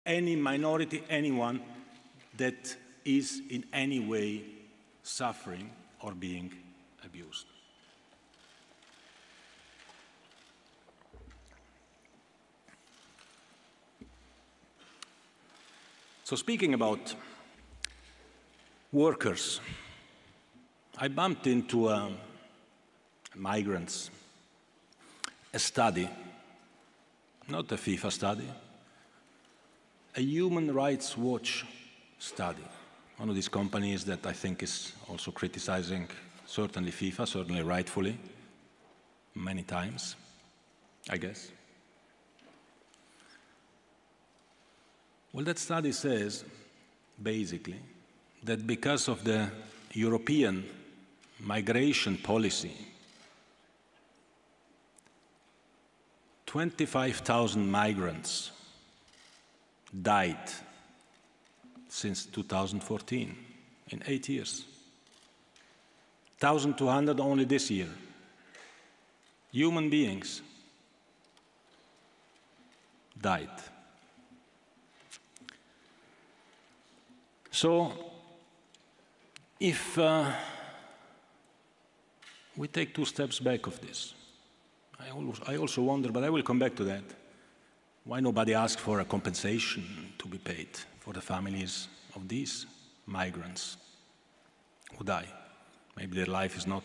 any minority, anyone that is in any way suffering or being abused. So speaking about workers, I bumped into migrants, a study, not a FIFA study, a Human Rights Watch study. One of these companies that I think is also criticizing certainly FIFA, certainly rightfully, many times, I guess. Well, that study says, basically, that because of the European migration policy, 25,000 migrants died since 2014, in 8 years. 1,200 only this year. Human beings died. So, if we take 2 steps back of this, I also wonder, but I will come back to that, why nobody asked for a compensation to be paid for the families of these migrants who die. Maybe their life is not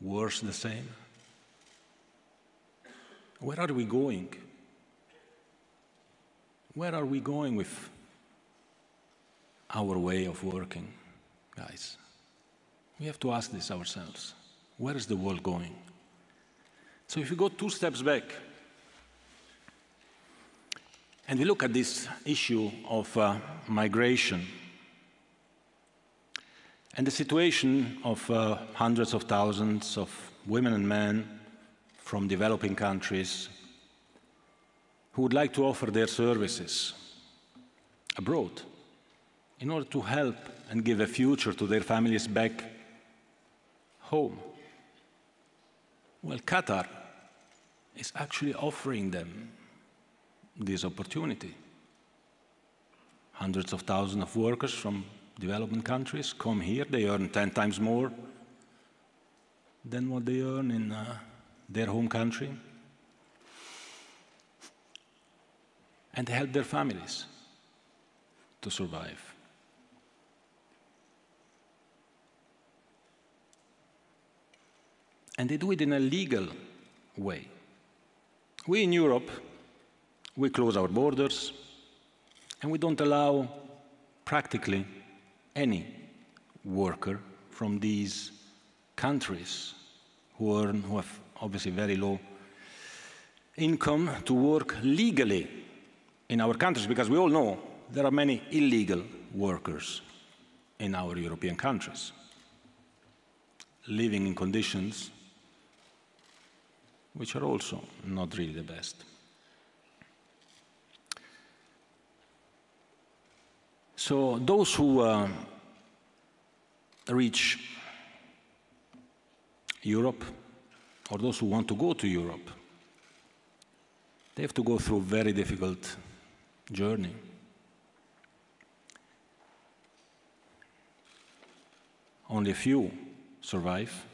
worse the same. Where are we going? Where are we going with our way of working, guys? We have to ask this ourselves. Where is the world going? So if we go 2 steps back and we look at this issue of migration and the situation of hundreds of thousands of women and men from developing countries who would like to offer their services abroad in order to help and give a future to their families back home. Well, Qatar is actually offering them this opportunity. Hundreds of thousands of workers from developing countries come here. They earn 10 times more than what they earn in their home country. And they help their families to survive. And they do it in a legal way. We in Europe, we close our borders, and we don't allow practically any worker from these countries who have obviously very low income to work legally in our countries, because we all know there are many illegal workers in our European countries, living in conditions which are also not really the best. So those who reach Europe, or those who want to go to Europe, they have to go through a very difficult journey. Only a few survive.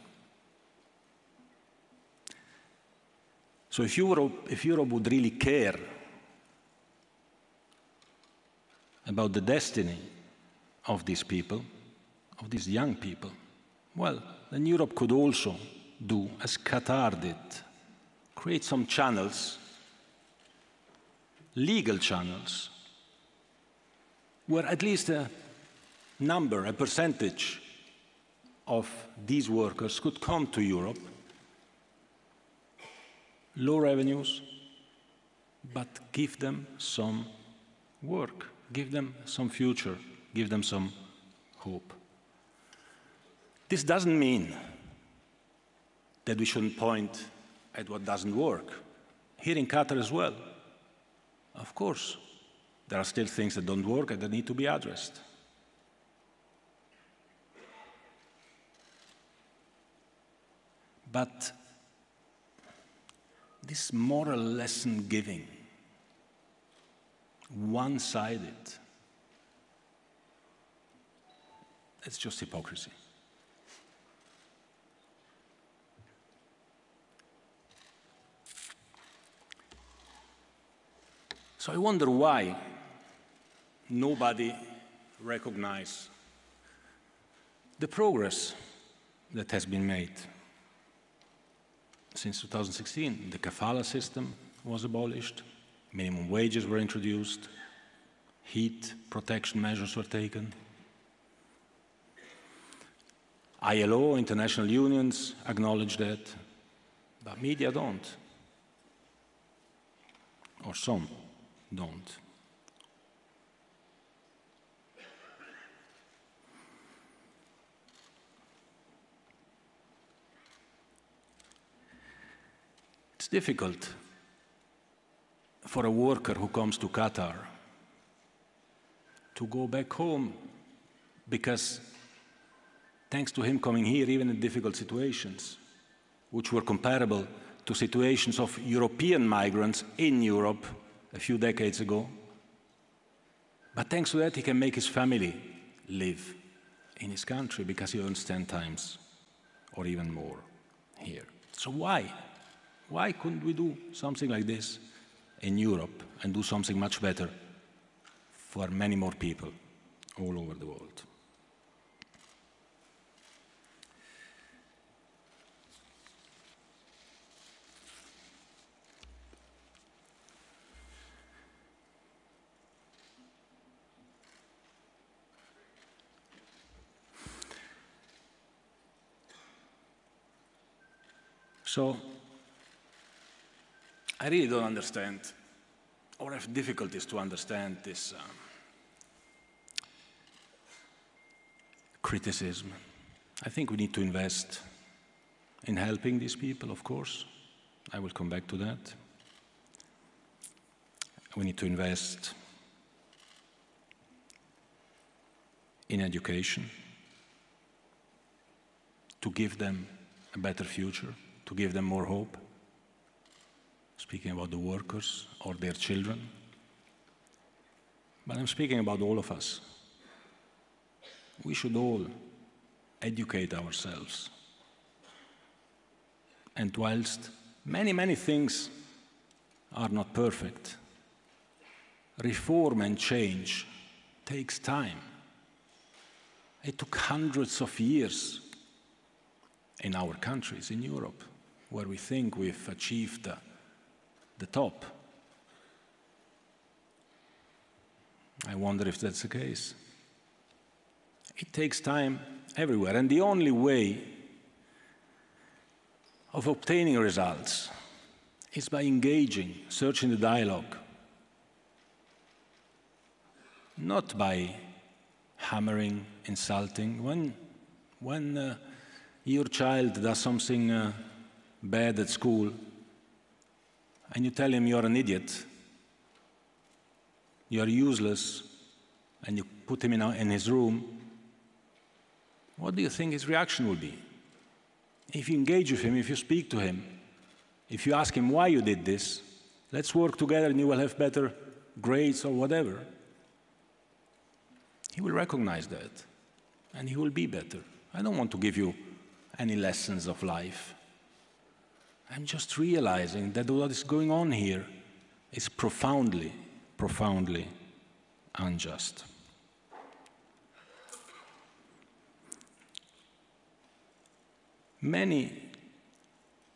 So if Europe would really care about the destiny of these people, of these young people, well, then Europe could also do as Qatar did, create some channels, legal channels, where at least a number, a percentage of these workers could come to Europe, low revenues, but give them some work, give them some future, give them some hope. This doesn't mean that we shouldn't point at what doesn't work. Here in Qatar as well, of course, there are still things that don't work and that need to be addressed. But this moral lesson giving one-sided. It's just hypocrisy. So I wonder why nobody recognizes the progress that has been made. Since 2016, the kafala system was abolished, minimum wages were introduced, heat protection measures were taken. ILO, international unions, acknowledge that, but media don't, or some don't. It's difficult for a worker who comes to Qatar to go back home because thanks to him coming here, even in difficult situations, which were comparable to situations of European migrants in Europe a few decades ago, but thanks to that he can make his family live in his country because he earns 10 times or even more here. So why? Why couldn't we do something like this in Europe and do something much better for many more people all over the world? So, I really don't understand, or have difficulties to understand this criticism. I think we need to invest in helping these people, of course. I will come back to that. We need to invest in education to give them a better future, to give them more hope. Speaking about the workers or their children. But I'm speaking about all of us. We should all educate ourselves. And whilst many, many things are not perfect, reform and change takes time. It took hundreds of years in our countries, in Europe, where we think we've achieved the top. I wonder if that's the case. It takes time everywhere, and the only way of obtaining results is by engaging, searching the dialogue, not by hammering, insulting. When your child does something bad at school, and you tell him you're an idiot, you're useless, and you put him in his room, what do you think his reaction will be? If you engage with him, if you speak to him, if you ask him why you did this, let's work together and you will have better grades or whatever, he will recognize that, and he will be better. I don't want to give you any lessons of life. I'm just realizing that what is going on here is profoundly, profoundly unjust. Many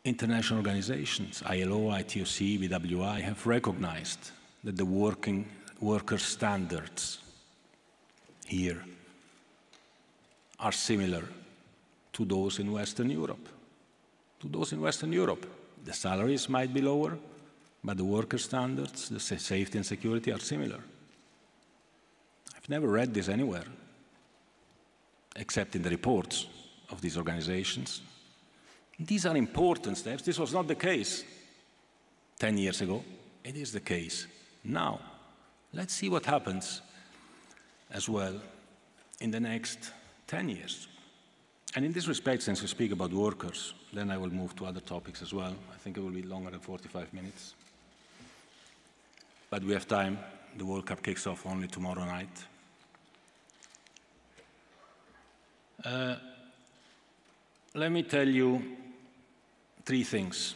international organizations, ILO, ITOC, BWI, have recognized that the worker standards here are similar to those in Western Europe. The salaries might be lower, but the worker standards, the safety and security are similar. I've never read this anywhere, except in the reports of these organizations. These are important steps. This was not the case 10 years ago. It is the case now. Let's see what happens as well in the next 10 years. And in this respect, since we speak about workers, then I will move to other topics as well. I think it will be longer than 45 minutes. But we have time the World Cup kicks off only tomorrow night. Let me tell you 3 things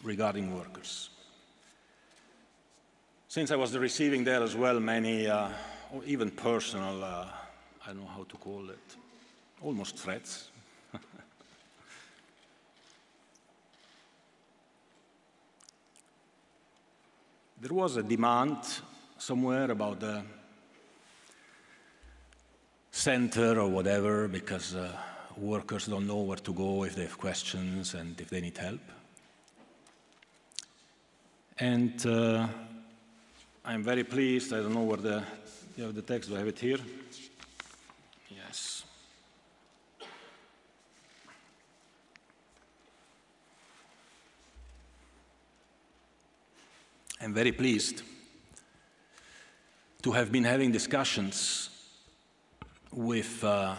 regarding workers. Since I was receiving there as well many, or even personal, I don't know how to call it, almost threats. There was a demand somewhere about the center or whatever, because workers don't know where to go if they have questions and if they need help. And I'm very pleased, I don't know where you have the text, do I have it here? Yes. I'm very pleased to have been having discussions with the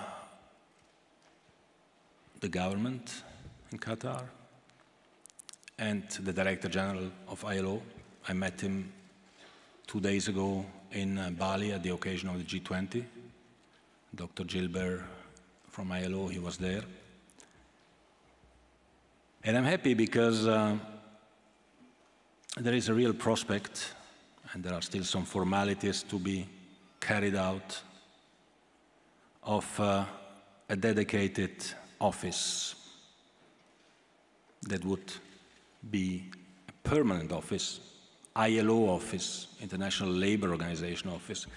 government in Qatar and the Director General of ILO. I met him 2 days ago in Bali at the occasion of the G20. Dr. Gilbert from ILO, he was there. And I'm happy because there is a real prospect, and there are still some formalities to be carried out, of a dedicated office that would be a permanent office, ILO office, International Labour Organization office,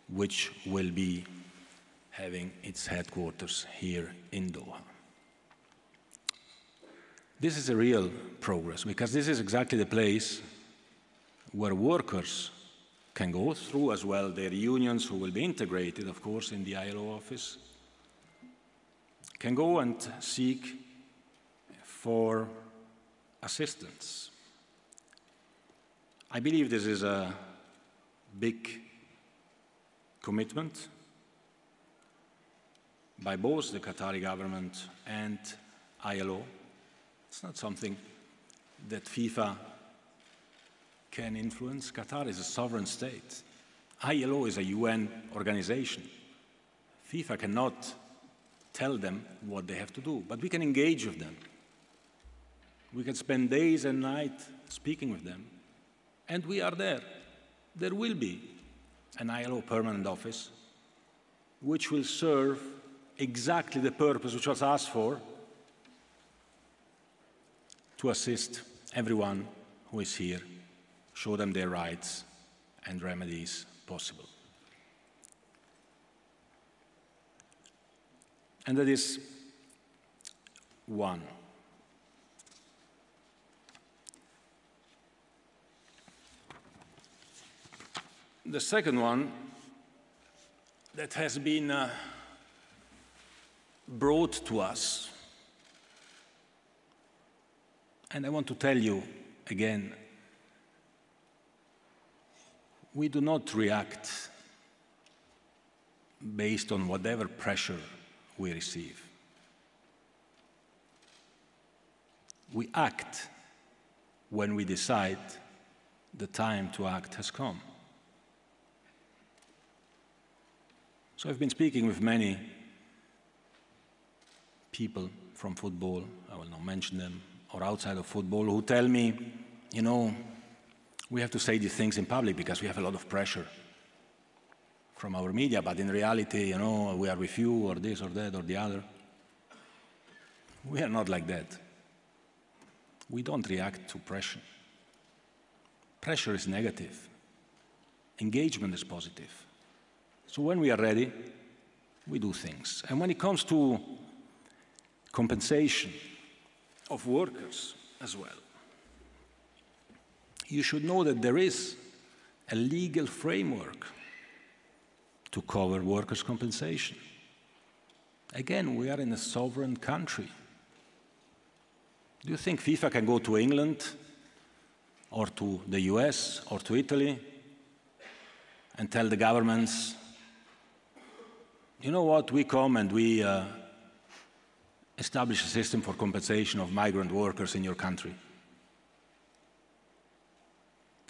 which will be having its headquarters here in Doha. This is a real progress, because this is exactly the place where workers can go through as well their unions, who will be integrated, of course, in the ILO office, can go and seek for assistance. I believe this is a big commitment by both the Qatari government and ILO. It's not something that FIFA can influence. Qatar is a sovereign state. ILO is a UN organization. FIFA cannot tell them what they have to do, but we can engage with them. We can spend days and nights speaking with them, and we are there. There will be an ILO permanent office which will serve exactly the purpose which was asked for, to assist everyone who is here, show them their rights and remedies possible. And that is one. The second one that has been brought to us, and I want to tell you again, we do not react based on whatever pressure we receive. We act when we decide the time to act has come. So I've been speaking with many people from football, I will not mention them, or outside of football, who tell me, you know, we have to say these things in public because we have a lot of pressure from our media, but in reality, you know, we are with you, or this, or that, or the other. We are not like that. We don't react to pressure. Pressure is negative. Engagement is positive. So when we are ready, we do things. And when it comes to compensation of workers as well, you should know that there is a legal framework to cover workers' compensation. Again, we are in a sovereign country. Do you think FIFA can go to England or to the US or to Italy and tell the governments, you know what, we come and we establish a system for compensation of migrant workers in your country?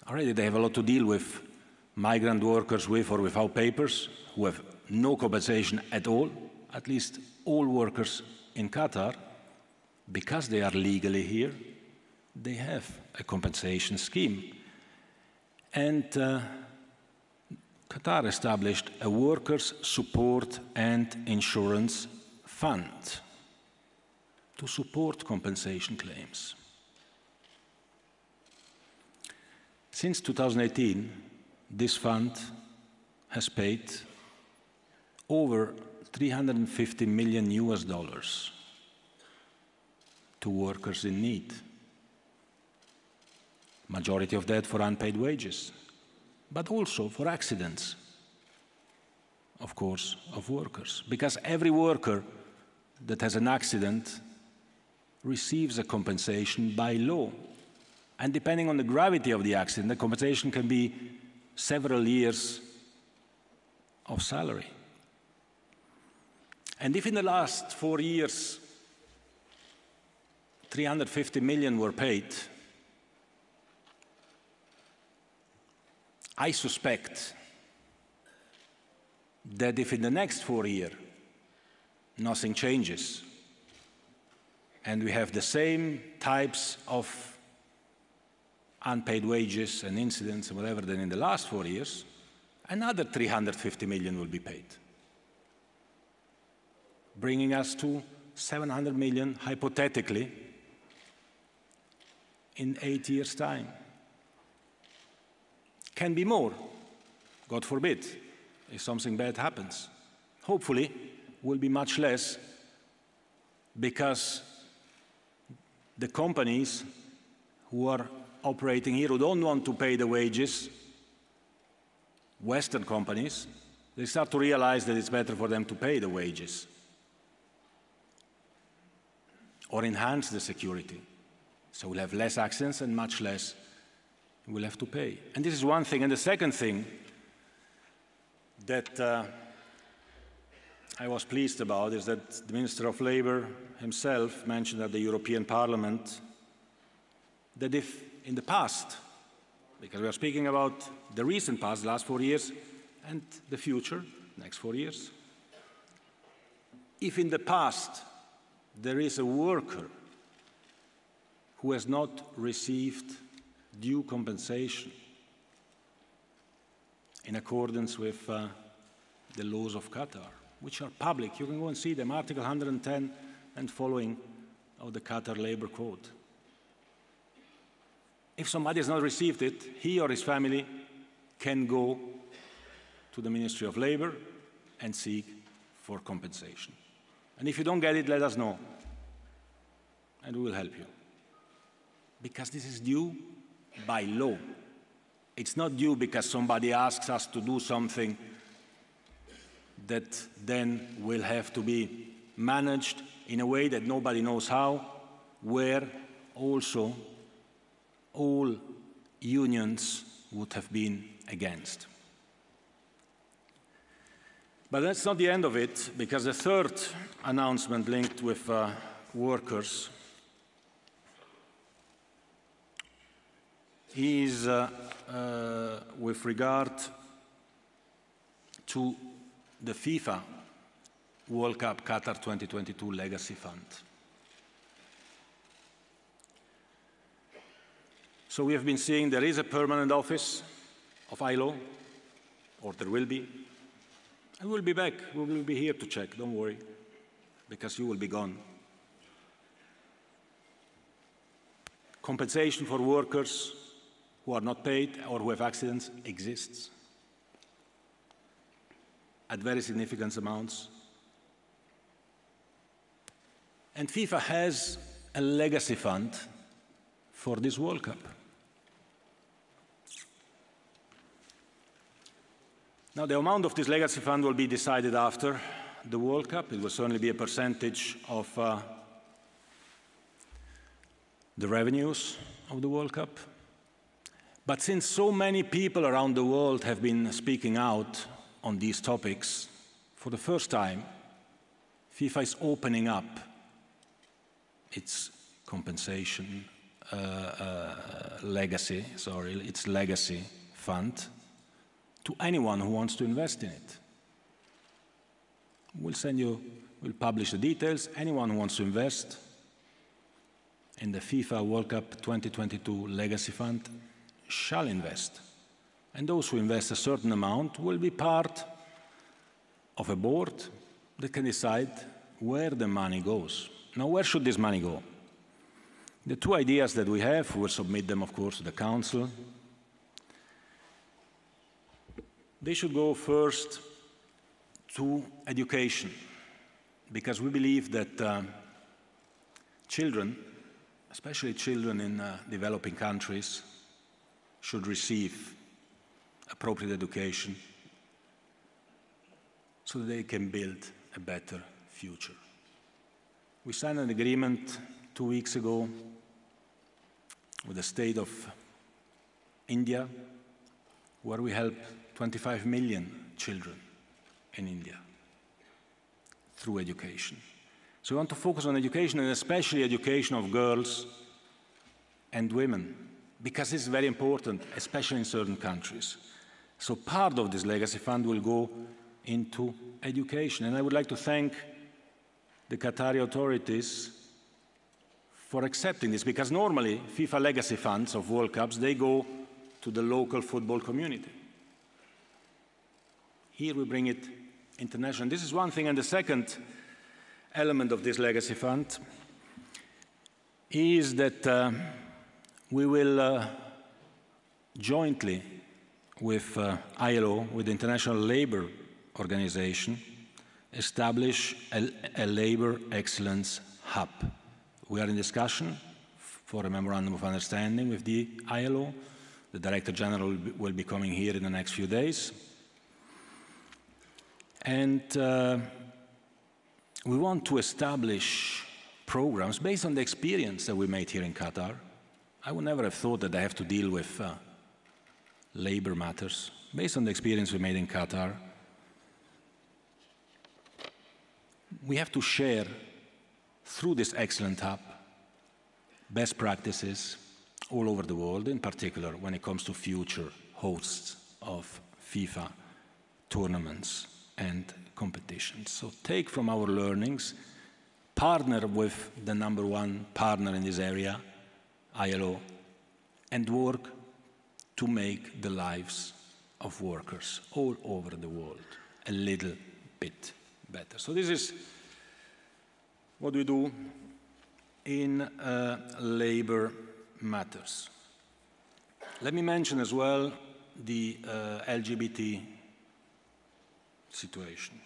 Already they have a lot to deal with migrant workers with or without papers who have no compensation at all. At least all workers in Qatar, because they are legally here, they have a compensation scheme. And Qatar established a workers' support and insurance fund to support compensation claims. Since 2018, this fund has paid over $350 million to workers in need. Majority of that for unpaid wages, but also for accidents, of course, of workers. Because every worker that has an accident receives a compensation by law. And depending on the gravity of the accident, the compensation can be several years of salary. And if in the last 4 years, 350 million were paid, I suspect that if in the next 4 years nothing changes, and we have the same types of unpaid wages and incidents and whatever than in the last 4 years, another 350 million will be paid, bringing us to 700 million, hypothetically, in 8 years' time. Can be more, God forbid, if something bad happens. Hopefully, will be much less, because the companies who are operating here, who don't want to pay the wages, Western companies, they start to realize that it's better for them to pay the wages or enhance the security. So we'll have less accidents and much less we'll have to pay. And this is one thing. And the second thing that I was pleased about is that the Minister of Labour himself mentioned at the European Parliament that if in the past, because we are speaking about the recent past, the last 4 years, and the future, next 4 years, if in the past there is a worker who has not received due compensation in accordance with the laws of Qatar, which are public. You can go and see them, Article 110 and following of the Qatar Labor Code. If somebody has not received it, he or his family can go to the Ministry of Labour and seek for compensation. And if you don't get it, let us know, and we will help you. Because this is due by law. It's not due because somebody asks us to do something that then will have to be managed in a way that nobody knows how, where also all unions would have been against. But that's not the end of it, because the third announcement linked with workers is with regard to the FIFA World Cup Qatar 2022 Legacy Fund. So we have been seeing there is a permanent office of ILO, or there will be, and we'll be back. We will be here to check, don't worry, because you will be gone. Compensation for workers who are not paid or who have accidents exists at very significant amounts. And FIFA has a legacy fund for this World Cup. Now, the amount of this legacy fund will be decided after the World Cup. It will certainly be a percentage of the revenues of the World Cup. But since so many people around the world have been speaking out on these topics, for the first time, FIFA is opening up its compensation its legacy fund to anyone who wants to invest in it. We'll publish the details. Anyone who wants to invest in the FIFA World Cup 2022 Legacy Fund shall invest. And those who invest a certain amount will be part of a board that can decide where the money goes. Now, where should this money go? The two ideas that we have, we'll submit them, of course, to the Council. They should go first to education, because we believe that children, especially children in developing countries, should receive appropriate education so that they can build a better future. We signed an agreement 2 weeks ago with the state of India, where we help 25 million children in India through education. So we want to focus on education, and especially education of girls and women, because it's very important, especially in certain countries. So part of this legacy fund will go into education. And I would like to thank the Qatari authorities for accepting this, because normally FIFA legacy funds of World Cups, they go to the local football community. Here we bring it international. This is one thing. And the second element of this legacy fund is that we will jointly with ILO, with the International Labour Organization, establish a Labour Excellence Hub. We are in discussion for a memorandum of understanding with the ILO. The Director General will be coming here in the next few days. And we want to establish programs based on the experience that we made here in Qatar. I would never have thought that I have to deal with labor matters. Based on the experience we made in Qatar, we have to share through this excellent hub best practices all over the world, in particular when it comes to future hosts of FIFA tournaments and competitions. So take from our learnings, partner with the #1 partner in this area, ILO, and work to make the lives of workers all over the world a little bit better. So this is what we do in labor matters. Let me mention as well the LGBT situation.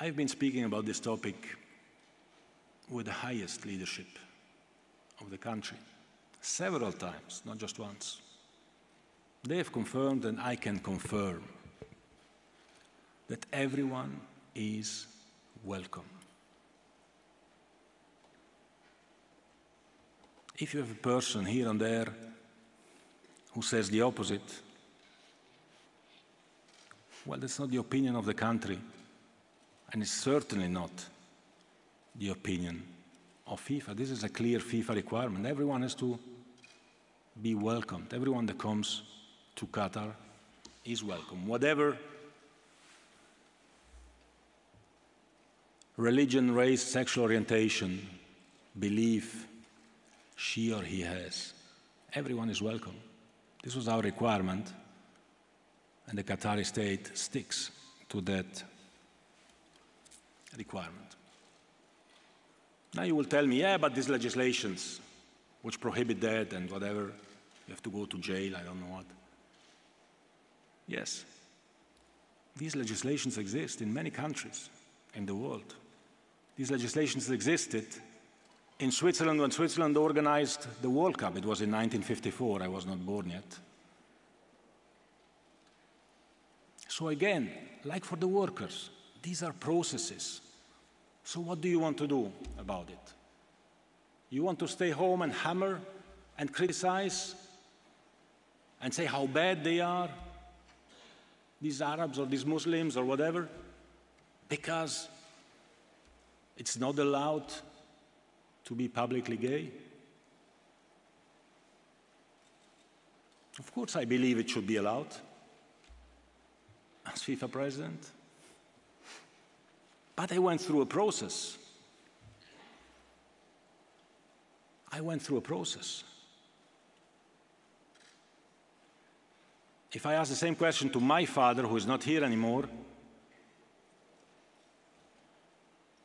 I've been speaking about this topic with the highest leadership of the country several times, not just once. They have confirmed, and I can confirm, that everyone is welcome. If you have a person here and there who says the opposite, well, that's not the opinion of the country, and it's certainly not the opinion of FIFA. This is a clear FIFA requirement. Everyone has to be welcomed. Everyone that comes to Qatar is welcome. Whatever religion, race, sexual orientation, belief she or he has, everyone is welcome. This was our requirement, and the Qatari state sticks to that requirement. Now you will tell me, yeah, but these legislations which prohibit that and whatever, you have to go to jail, I don't know what. Yes, these legislations exist in many countries in the world. These legislations existed in Switzerland when Switzerland organized the World Cup. It was in 1954, I was not born yet. So again, like for the workers, these are processes. So what do you want to do about it? You want to stay home and hammer and criticize and say how bad they are, these Arabs or these Muslims or whatever? Because it's not allowed to be publicly gay? Of course, I believe it should be allowed as FIFA president. But I went through a process. I went through a process. If I ask the same question to my father, who is not here anymore,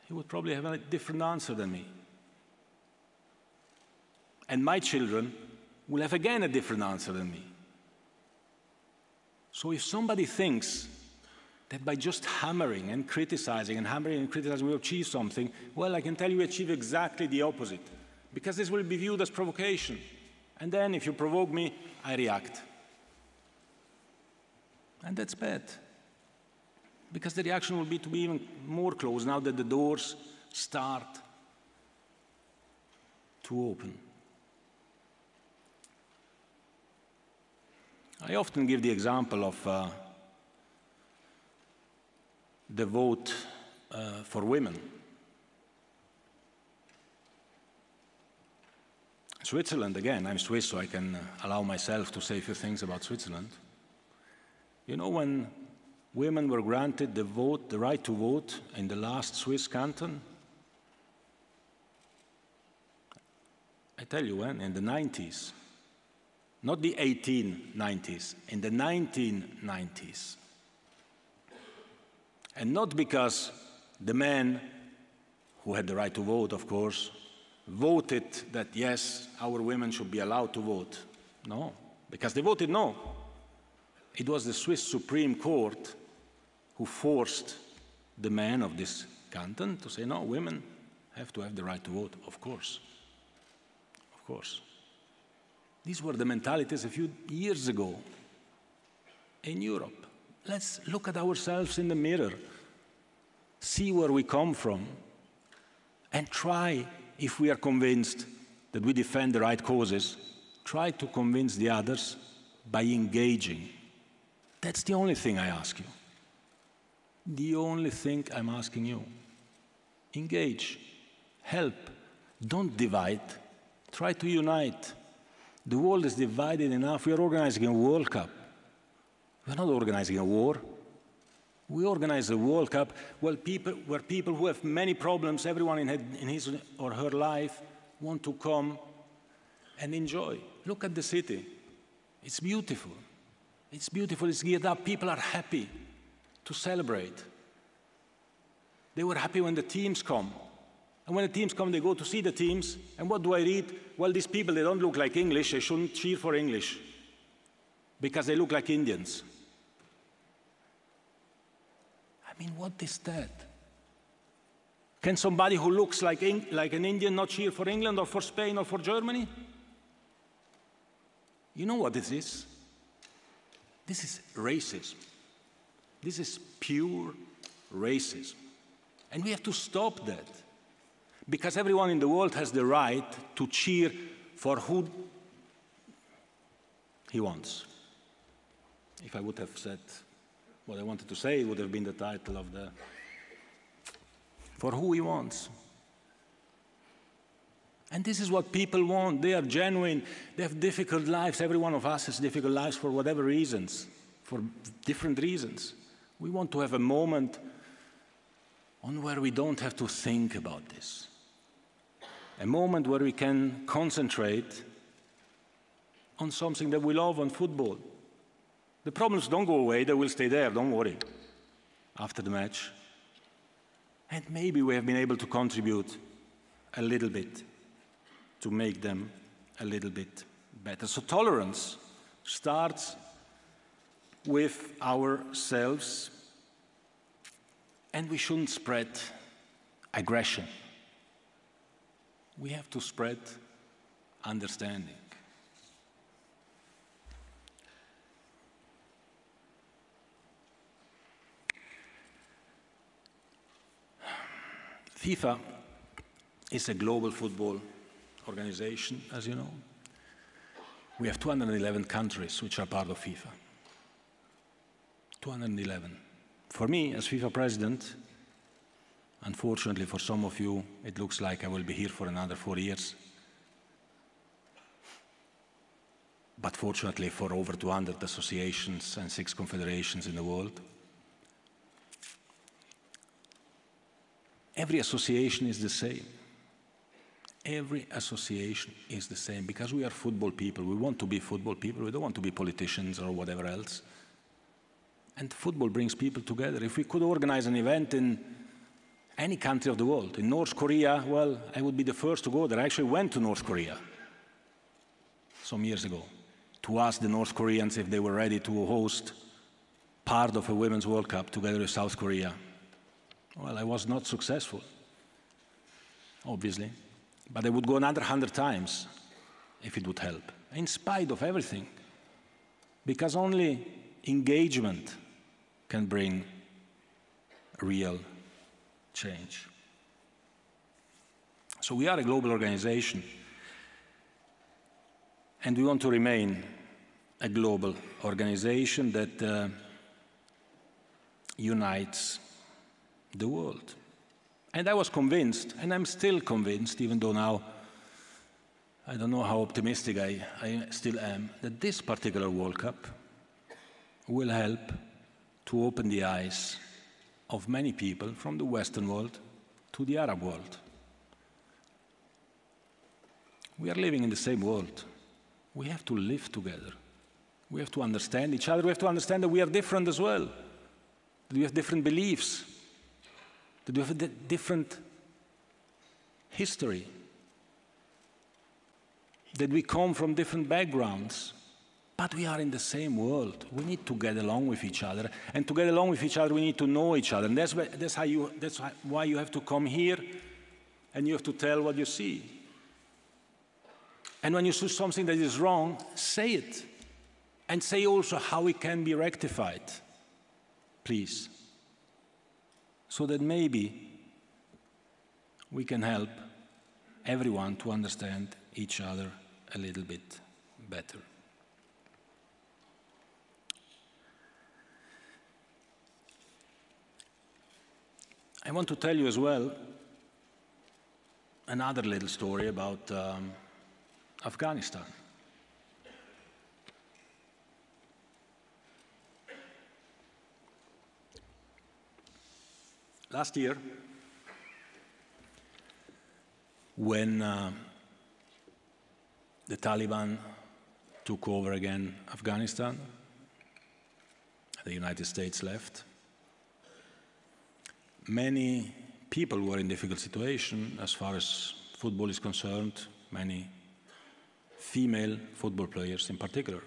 he would probably have a different answer than me. And my children will have again a different answer than me. So if somebody thinks that by just hammering and criticizing we achieve something, well, I can tell you we achieve exactly the opposite. Because this will be viewed as provocation. And then if you provoke me, I react. And that's bad. Because the reaction will be to be even more close now that the doors start to open. I often give the example of the vote for women. Switzerland, again, I'm Swiss, so I can allow myself to say a few things about Switzerland. You know, when women were granted the right to vote in the last Swiss canton, I tell you when, in the 90s, not the 1890s, in the 1990s. And not because the men who had the right to vote, of course, voted that yes, our women should be allowed to vote. No, because they voted no. It was the Swiss Supreme Court who forced the men of this canton to say, no, women have to have the right to vote, of course. Of course. These were the mentalities a few years ago in Europe. Let's look at ourselves in the mirror, see where we come from, and try, if we are convinced that we defend the right causes, try to convince the others by engaging. That's the only thing I ask you. The only thing I'm asking you. Engage, help, don't divide, try to unite. The world is divided enough. We are organizing a World Cup. We're not organizing a war. We organize a World Cup where people who have many problems, everyone in his or her life, want to come and enjoy. Look at the city. It's beautiful. It's beautiful. It's geared up. People are happy to celebrate. They were happy when the teams come. And when the teams come, they go to see the teams. And what do I read? Well, these people, they don't look like English. They shouldn't cheer for English because they look like Indians. I mean, what is that? Can somebody who looks like an Indian not cheer for England or for Spain or for Germany? You know what this is? This is racism. This is pure racism. And we have to stop that. Because everyone in the world has the right to cheer for who he wants. If I would have said what I wanted to say, it would have been the title of the... For who he wants. And this is what people want. They are genuine. They have difficult lives. Every one of us has difficult lives for whatever reasons, for different reasons. We want to have a moment on where we don't have to think about this. A moment where we can concentrate on something that we love, on football. The problems don't go away, they will stay there, don't worry, after the match. And maybe we have been able to contribute a little bit to make them a little bit better. So tolerance starts with ourselves, and we shouldn't spread aggression. We have to spread understanding. FIFA is a global football organization, as you know. We have 211 countries which are part of FIFA. 211. For me, as FIFA president, Unfortunately for some of you, it looks like I will be here for another 4 years. But fortunately for over 200 associations and 6 confederations in the world. Every association is the same. Every association is the same because we are football people. We want to be football people. We don't want to be politicians or whatever else. And football brings people together. If we could organize an event in any country of the world, in North Korea, well, I would be the first to go there. I actually went to North Korea some years ago to ask the North Koreans if they were ready to host part of a Women's World Cup together with South Korea. Well, I was not successful, obviously, but I would go another 100 times if it would help, in spite of everything, because only engagement can bring real change. So we are a global organization, and we want to remain a global organization that unites the world. And I was convinced, and I'm still convinced, even though now I don't know how optimistic I still am, that this particular World Cup will help to open the eyes of many people from the Western world to the Arab world. We are living in the same world. We have to live together. We have to understand each other. We have to understand that we are different as well, that we have different beliefs, that we have a different history, that we come from different backgrounds, but we are in the same world. We need to get along with each other, and to get along with each other, we need to know each other, and that's why you have to come here, and you have to tell what you see. And when you see something that is wrong, say it, and say also how it can be rectified, please, so that maybe we can help everyone to understand each other a little bit better. I want to tell you as well another little story about Afghanistan. Last year, when the Taliban took over again Afghanistan, the United States left, many people were in difficult situation as far as football is concerned, many female football players in particular.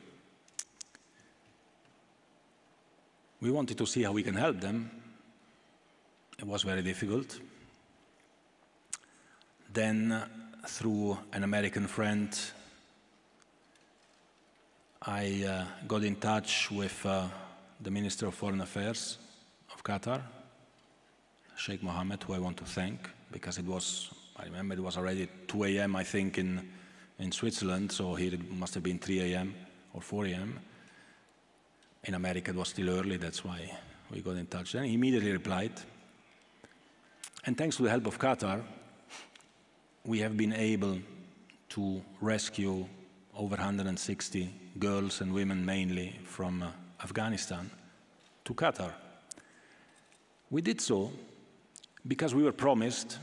We wanted to see how we can help them. It was very difficult. Then, through an American friend, I got in touch with the Minister of Foreign Affairs of Qatar, Sheikh Mohammed, who I want to thank, because it was, I remember it was already 2 a.m. I think in Switzerland, so here it must have been 3 a.m. or 4 a.m. In America it was still early, that's why we got in touch. Then he immediately replied. And thanks to the help of Qatar, we have been able to rescue over 160 girls and women mainly from Afghanistan to Qatar. We did so because we were promised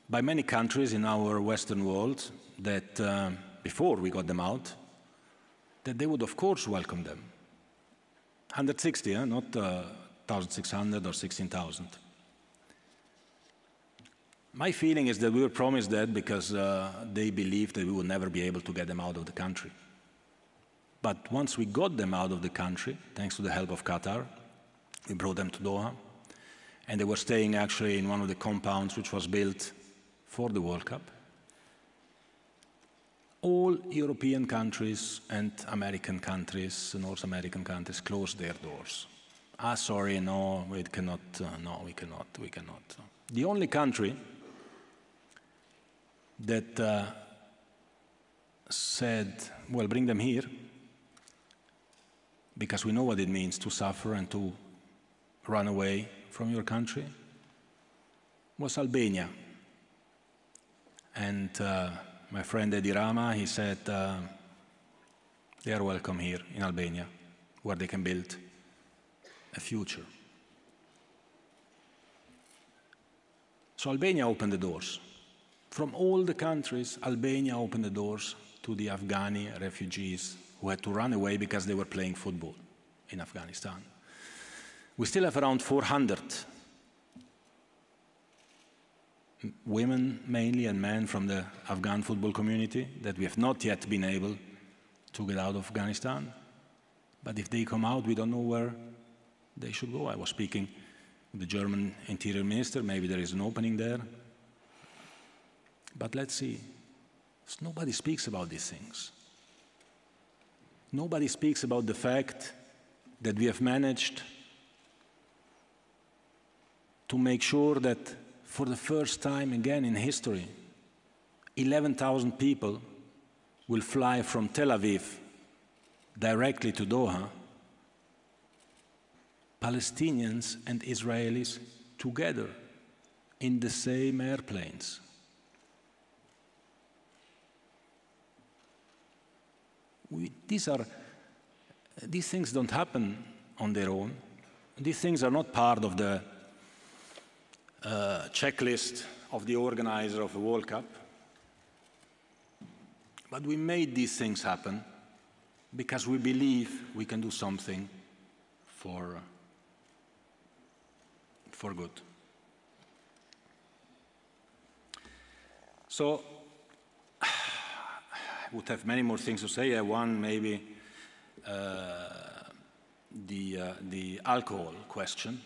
by many countries in our Western world that before we got them out, that they would of course welcome them. 160, not 1,600 or 16,000. My feeling is that we were promised that because they believed that we would never be able to get them out of the country. But once we got them out of the country, thanks to the help of Qatar, we brought them to Doha, and they were staying actually in one of the compounds which was built for the World Cup. All European countries and American countries, North American countries, closed their doors. Sorry, no, we cannot, no, we cannot. The only country that said, well, bring them here, because we know what it means to suffer and to run away from your country, was Albania. And my friend Edi Rama, he said, they are welcome here in Albania, where they can build a future. So Albania opened the doors. From all the countries, Albania opened the doors to the Afghani refugees who had to run away because they were playing football in Afghanistan. We still have around 400 women mainly and men from the Afghan football community that we have not yet been able to get out of Afghanistan. But if they come out, we don't know where they should go. I was speaking with the German interior minister, maybe there is an opening there. But let's see. Nobody speaks about these things. Nobody speaks about the fact that we have managed to make sure that for the first time again in history, 11,000 people will fly from Tel Aviv directly to Doha, Palestinians and Israelis together in the same airplanes. These things don't happen on their own. These things are not part of the checklist of the organizer of the World Cup. But we made these things happen because we believe we can do something for good. So, I would have many more things to say. One, maybe the alcohol question,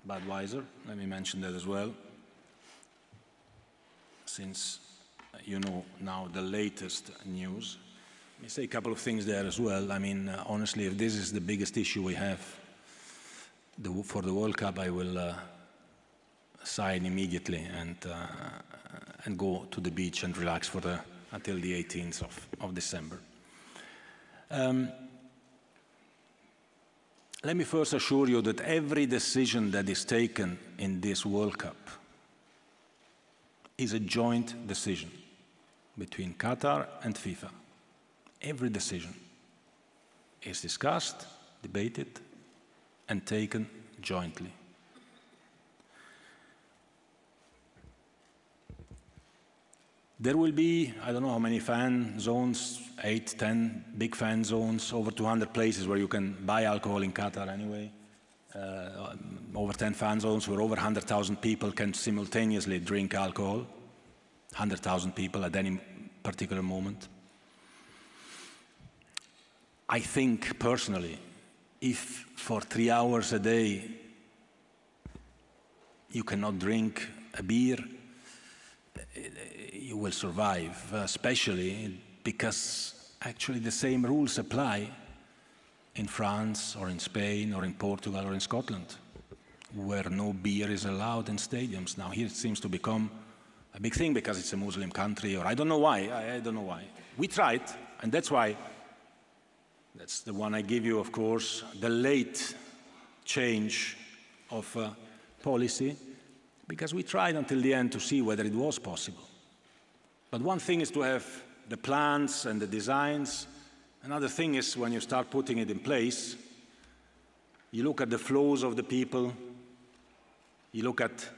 Budweiser. Let me mention that as well, since you know now the latest news. Let me say a couple of things there as well. I mean, honestly, if this is the biggest issue we have for the World Cup, I will sign immediately and go to the beach and relax until the 18th of December. Let me first assure you that every decision that is taken in this World Cup is a joint decision between Qatar and FIFA. Every decision is discussed, debated, and taken jointly. There will be, I don't know how many fan zones, 8, 10 big fan zones, over 200 places where you can buy alcohol in Qatar anyway. Over 10 fan zones where over 100,000 people can simultaneously drink alcohol. 100,000 people at any particular moment. I think personally, if for 3 hours a day you cannot drink a beer, you will survive, especially because actually the same rules apply in France or in Spain or in Portugal or in Scotland, where no beer is allowed in stadiums. Now here it seems to become a big thing because it's a Muslim country, or I don't know why, I don't know why. We tried, and that's why, that's the one I give you, of course, the late change of policy, because we tried until the end to see whether it was possible. But one thing is to have the plans and the designs. Another thing is when you start putting it in place, you look at the flows of the people, you look at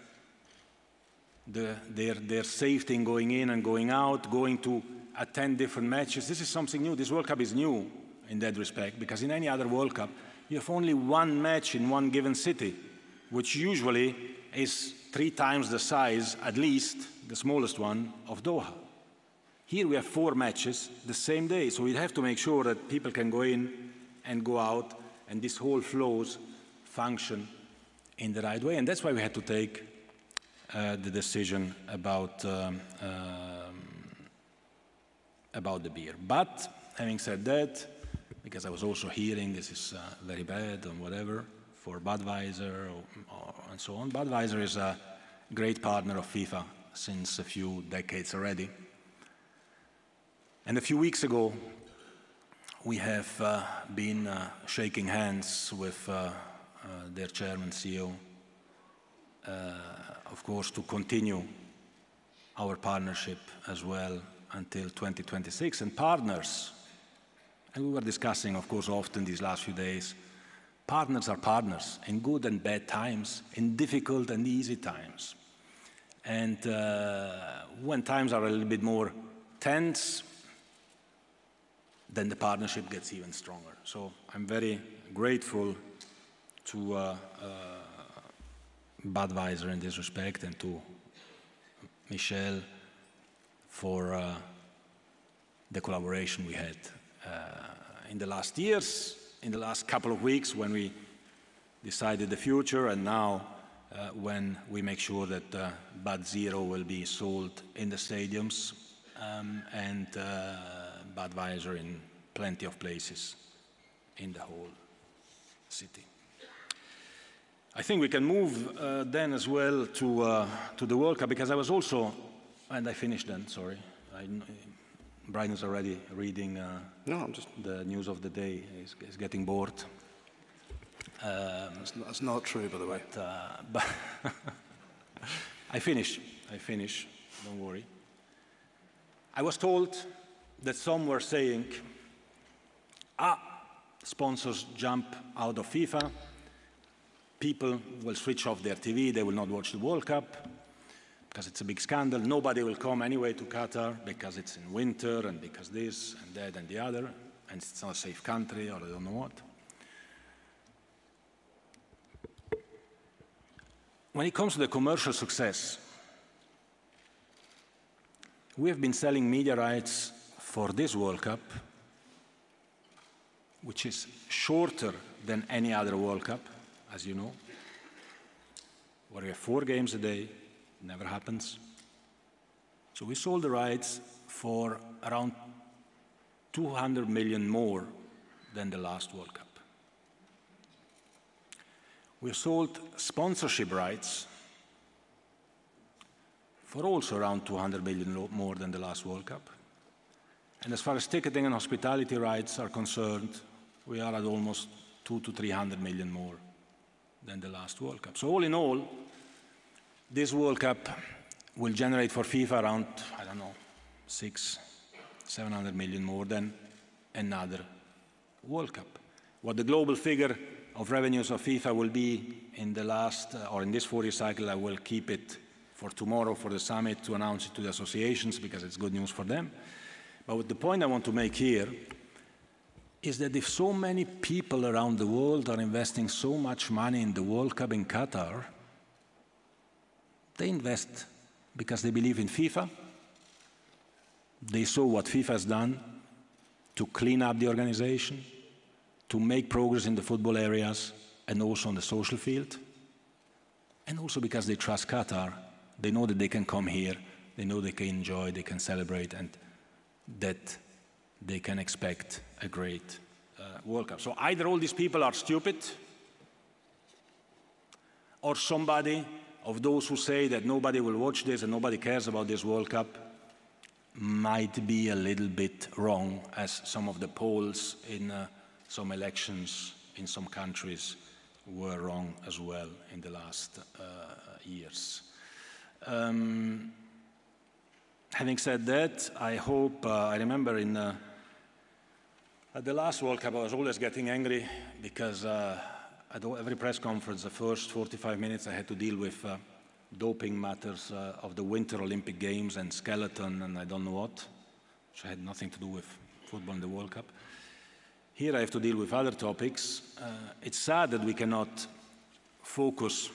their safety in going in and going out, going to attend different matches. This is something new. This World Cup is new in that respect, because in any other World Cup, you have only one match in one given city, which usually is 3 times the size, at least, the smallest one, of Doha. Here we have 4 matches the same day, so we have to make sure that people can go in and go out, and this whole flows function in the right way. And that's why we had to take the decision about the beer. But having said that, because I was also hearing this is very bad and whatever for Budweiser and so on. Budweiser is a great partner of FIFA since a few decades already. And a few weeks ago, we have been shaking hands with their chairman, CEO, of course, to continue our partnership as well until 2026. And partners, and we were discussing, of course, often these last few days, partners are partners in good and bad times, in difficult and easy times. And when times are a little bit more tense, then the partnership gets even stronger. So I'm very grateful to Budweiser in this respect and to Michel for the collaboration we had in the last years, in the last couple of weeks when we decided the future, and now when we make sure that Bud Zero will be sold in the stadiums and Budweiser in plenty of places in the whole city. I think we can move then as well to the World Cup, because I was also, and I finished then, sorry. Brian is already reading no, I'm just the news of the day. He's getting bored. That's not true, by the way. But I finish, don't worry. I was told that some were saying, sponsors jump out of FIFA, people will switch off their TV, they will not watch the World Cup, because it's a big scandal. Nobody will come anyway to Qatar because it's in winter and because this and that and the other, and it's not a safe country or I don't know what. When it comes to the commercial success, we have been selling media rights for this World Cup, which is shorter than any other World Cup, as you know, where we have 4 games a day. Never happens. So we sold the rights for around 200 million more than the last World Cup. We sold sponsorship rights for also around 200 million more than the last World Cup. And as far as ticketing and hospitality rights are concerned, we are at almost 200 to 300 million more than the last World Cup. So all in all, this World Cup will generate for FIFA around, I don't know, 600-700 million more than another World Cup. What the global figure of revenues of FIFA will be in the last, or in this 4-year cycle, I will keep it for tomorrow for the summit to announce it to the associations because it's good news for them. But the point I want to make here is that if so many people around the world are investing so much money in the World Cup in Qatar, they invest because they believe in FIFA. They saw what FIFA has done to clean up the organization, to make progress in the football areas and also on the social field. And also because they trust Qatar. They know that they can come here, they know they can enjoy, they can celebrate, and that they can expect a great World Cup. So either all these people are stupid, or somebody of those who say that nobody will watch this and nobody cares about this World Cup might be a little bit wrong, as some of the polls in some elections in some countries were wrong as well in the last years. Having said that, I hope, I remember at the last World Cup I was always getting angry because at every press conference, the first 45 minutes I had to deal with doping matters of the Winter Olympic Games and skeleton and I don't know what, which had nothing to do with football and the World Cup. Here I have to deal with other topics. It's sad that we cannot focus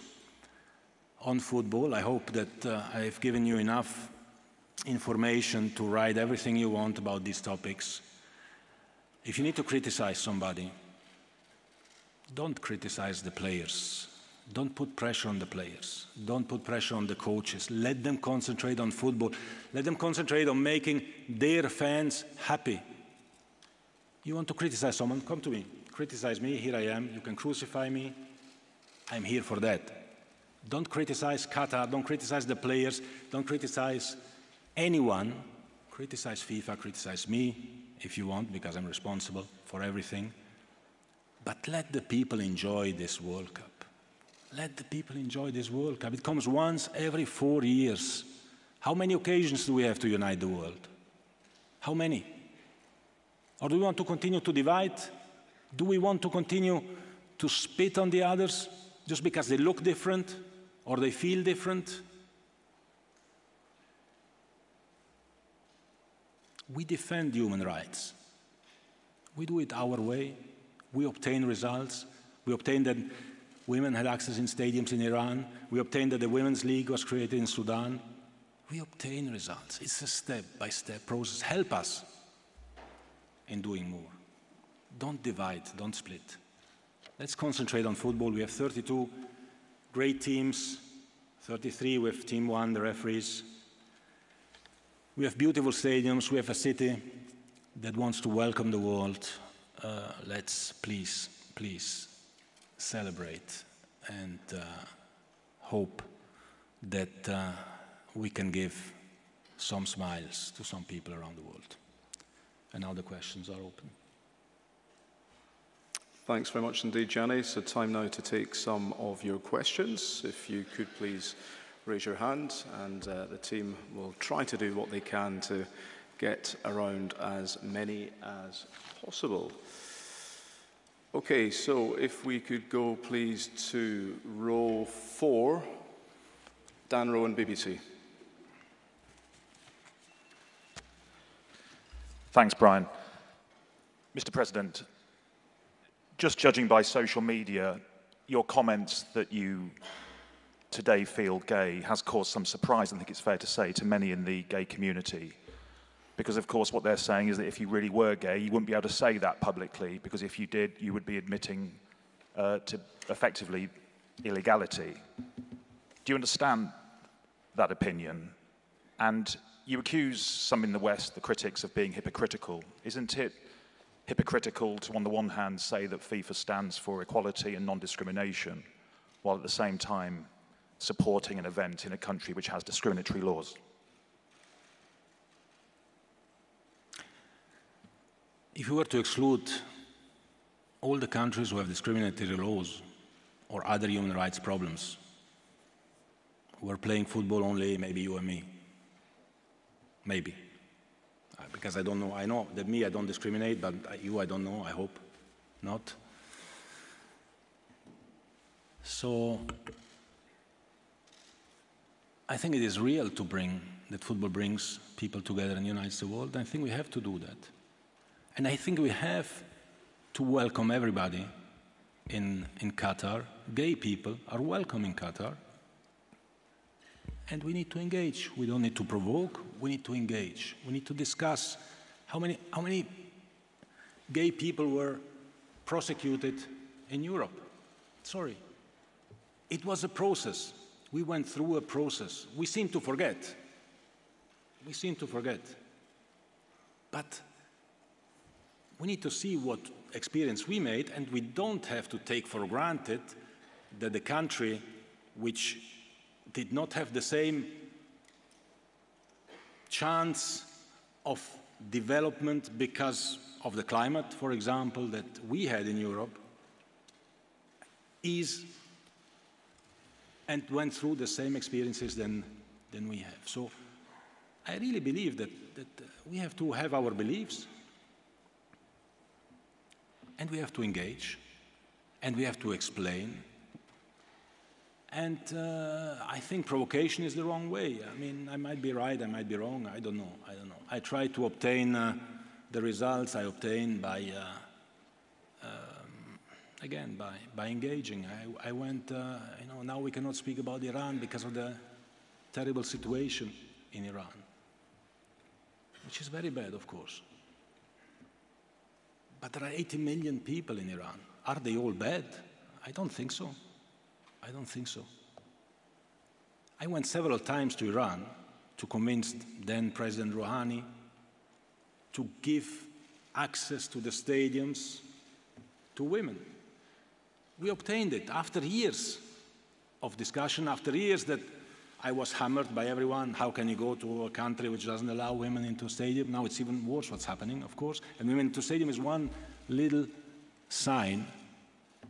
on football. I hope that I have given you enough information to write everything you want about these topics. If you need to criticize somebody, don't criticize the players. Don't put pressure on the players. Don't put pressure on the coaches. Let them concentrate on football. Let them concentrate on making their fans happy. You want to criticize someone? Come to me. Criticize me. Here I am. You can crucify me. I'm here for that. Don't criticize Qatar. Don't criticize the players. Don't criticize anyone. Criticize FIFA. Criticize me if you want, because I'm responsible for everything. But let the people enjoy this World Cup. Let the people enjoy this World Cup. It comes once every 4 years. How many occasions do we have to unite the world? How many? Or do we want to continue to divide? Do we want to continue to spit on the others just because they look different or they feel different? We defend human rights. We do it our way. We obtain results. We obtain that women had access in stadiums in Iran. We obtained that the Women's League was created in Sudan. We obtain results. It's a step-by-step process. Help us in doing more. Don't divide, don't split. Let's concentrate on football. We have 32 great teams, 33 with Team 1, the referees. We have beautiful stadiums. We have a city that wants to welcome the world. Let's please celebrate and hope that we can give some smiles to some people around the world. And now the questions are open. Thanks very much indeed, Gianni. So time now to take some of your questions. If you could please raise your hand, and the team will try to do what they can to get around as many as possible. Okay, so if we could go please to row 4, Dan Rowan, BBC. Thanks, Brian. Mr. President, just judging by social media, your comments that you today feel gay has caused some surprise, I think it's fair to say, to many in the gay community. Because, of course, what they're saying is that if you really were gay, you wouldn't be able to say that publicly, because if you did, you would be admitting to effectively illegality. Do you understand that opinion? And you accuse some in the West, the critics, of being hypocritical. Isn't it hypocritical to, on the one hand, say that FIFA stands for equality and non-discrimination, while at the same time supporting an event in a country which has discriminatory laws? If you were to exclude all the countries who have discriminatory laws or other human rights problems, who are playing football only maybe you and me, maybe. Because I don't know, I know that me, I don't discriminate, but you, I don't know, I hope not. So, I think it is real to bring, that football brings people together and unites the world. I think we have to do that. And I think we have to welcome everybody in Qatar. Gay people are welcome in Qatar. And we need to engage. We don't need to provoke, we need to engage. We need to discuss how many gay people were prosecuted in Europe. Sorry. It was a process. We went through a process. We seem to forget. We seem to forget. But we need to see what experience we made, and we don't have to take for granted that the country which did not have the same chance of development because of the climate, for example, that we had in Europe, is and went through the same experiences than we have. So I really believe that we have to have our beliefs, and we have to engage, and we have to explain. And I think provocation is the wrong way. I mean, I might be right, I might be wrong, I don't know. I try to obtain the results I obtain by, again, by engaging. I went, now we cannot speak about Iran because of the terrible situation in Iran, which is very bad, of course. But there are 80 million people in Iran. Are they all bad? I don't think so. I don't think so. I went several times to Iran to convince then President Rouhani to give access to the stadiums to women. We obtained it after years of discussion, after years that I was hammered by everyone. How can you go to a country which doesn't allow women into a stadium? Now it's even worse what's happening, of course. And women into a stadium is one little sign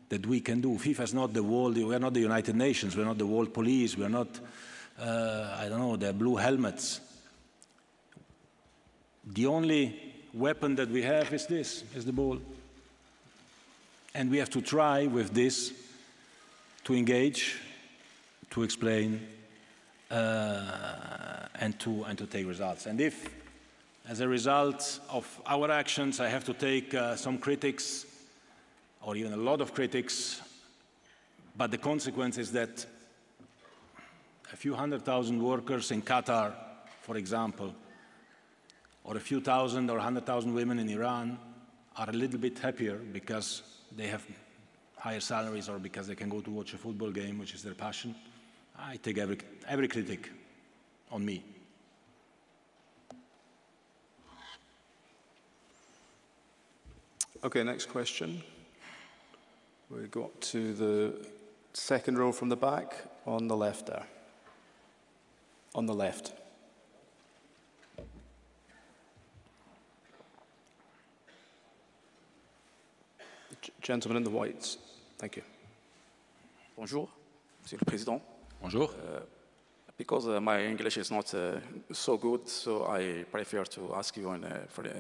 that we can do. FIFA is not the world, we are not the United Nations, we are not the world police, we are not, I don't know, the blue helmets. The only weapon that we have is this, is the ball. And we have to try with this to engage, to explain, and to take results. And if, as a result of our actions, I have to take some critics, or even a lot of critics, but the consequence is that a few 100,000 workers in Qatar, for example, or a few thousand or 100,000 women in Iran are a little bit happier because they have higher salaries or because they can go to watch a football game, which is their passion. I take every critic on me. Okay, next question. We got to the second row from the back, on the left there. On the left. Gentleman in the whites. Thank you. Bonjour, Monsieur le Président. Bonjour. Because my English is not so good, so I prefer to ask you in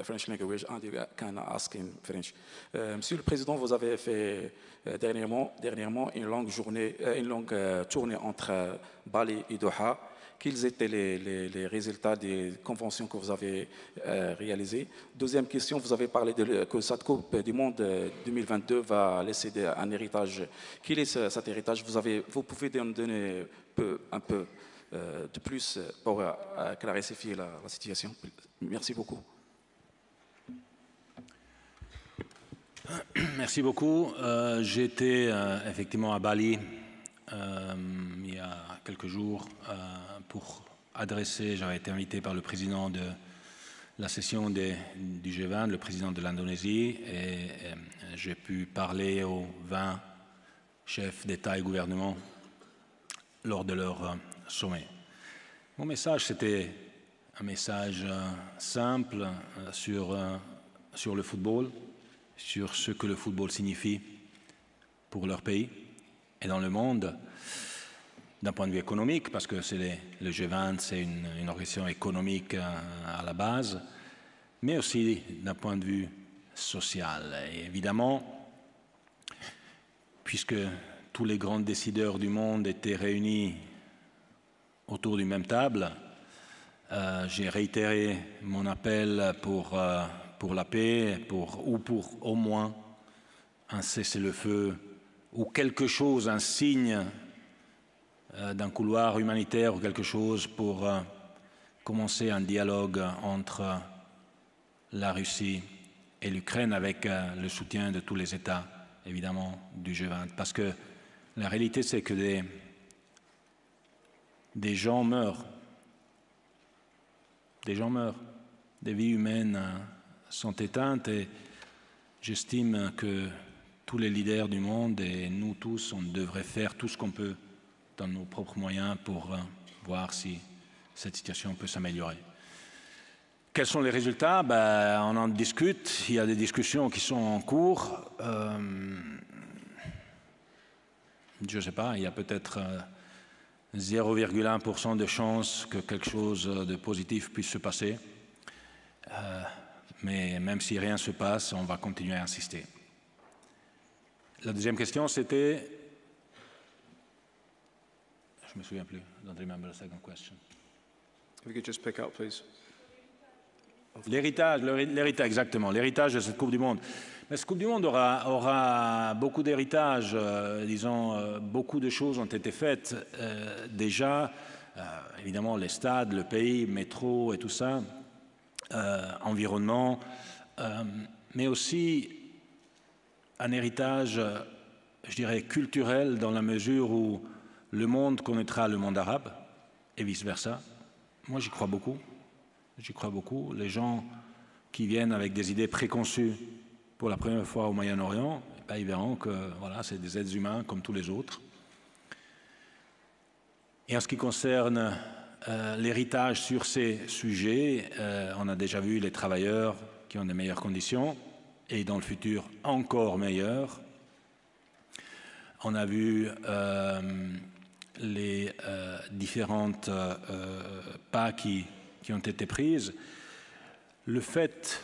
French language, and you can ask in French. Monsieur le Président, vous avez fait dernièrement une longue tournée entre Bali et Doha. Quels étaient les résultats des conventions que vous avez réalisées? Deuxième question, vous avez parlé que cette Coupe du Monde 2022 va laisser un héritage. Quel est cet héritage? Vous pouvez donner un peu de plus pour clarifier la situation. Merci beaucoup. Merci beaucoup. J'étais effectivement à Bali il y a quelques jours pour adresser, j'avais été invité par le président de la session du G20, le président de l'Indonésie, et j'ai pu parler aux 20 chefs d'État et gouvernement lors de leur sommet. Mon message, c'était un message simple sur le football, sur ce que le football signifie pour leur pays et dans le monde, d'un point de vue économique, parce que le G20, c'est une organisation économique à la base, mais aussi d'un point de vue social. Et évidemment, puisque tous les grands décideurs du monde étaient réunis autour d'une même table, j'ai réitéré mon appel pour la paix, ou pour au moins un cessez-le-feu, ou quelque chose, un signe d'un couloir humanitaire ou quelque chose pour commencer un dialogue entre la Russie et l'Ukraine avec le soutien de tous les États, évidemment, du G20. Parce que la réalité, c'est que des gens meurent. Des gens meurent. Des vies humaines sont éteintes et j'estime que tous les leaders du monde et nous tous, on devrait faire tout ce qu'on peut dans nos propres moyens pour voir si cette situation peut s'améliorer. Quels sont les résultats? On en discute, il y a des discussions qui sont en cours. Je ne sais pas, il y a peut-être 0,1% de chance que quelque chose de positif puisse se passer. Mais même si rien ne se passe, on va continuer à insister. La deuxième question, c'était... Je ne me souviens plus. I don't remember the second question. If you could just pick up, please. L'héritage, exactement. L'héritage de cette Coupe du Monde. Mais cette Coupe du Monde aura beaucoup d'héritage. Disons, beaucoup de choses ont été faites déjà. Évidemment, les stades, le pays, métro et tout ça. Environnement. Mais aussi un héritage, je dirais, culturel dans la mesure où le monde connaîtra le monde arabe et vice-versa. Moi, j'y crois beaucoup. J'y crois beaucoup. Les gens qui viennent avec des idées préconçues pour la première fois au Moyen-Orient, ils verront que voilà, c'est des êtres humains comme tous les autres. Et en ce qui concerne l'héritage sur ces sujets, on a déjà vu les travailleurs qui ont des meilleures conditions et dans le futur encore meilleures. On a vu les différentes pas qui ont été prises. Le fait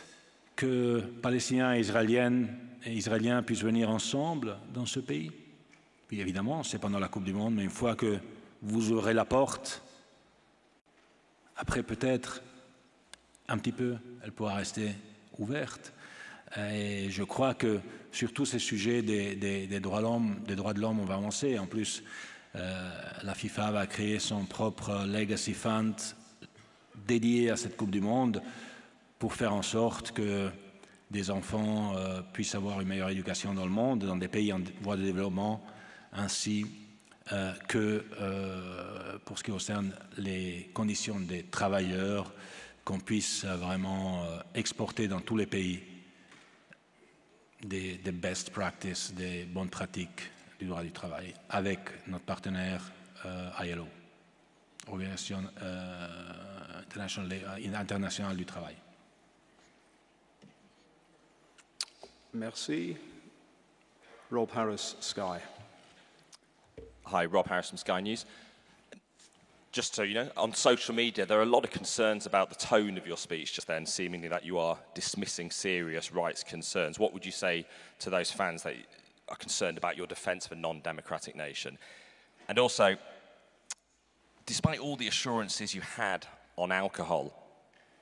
que Palestiniens et Israéliens puissent venir ensemble dans ce pays, puis évidemment, c'est pendant la Coupe du Monde, mais une fois que vous ouvrez la porte, après peut-être un petit peu, elle pourra rester ouverte. Et je crois que sur tous ces sujets des droits de l'homme, on va avancer. En plus, la FIFA va créer son propre Legacy Fund dédié à cette Coupe du Monde pour faire en sorte que des enfants puissent avoir une meilleure éducation dans le monde, dans des pays en voie de développement, ainsi que pour ce qui concerne les conditions des travailleurs, qu'on puisse vraiment exporter dans tous les pays des best practices, des bonnes pratiques du droit du travail, avec notre partenaire ILO, Organisation internationale du travail. Merci. Rob Harris, Sky. Hi, Rob Harris from Sky News. Just so you know, on social media, there are a lot of concerns about the tone of your speech just then, seemingly that you are dismissing serious rights concerns. What would you say to those fans that are concerned about your defence of a non-democratic nation? And also, despite all the assurances you had on alcohol,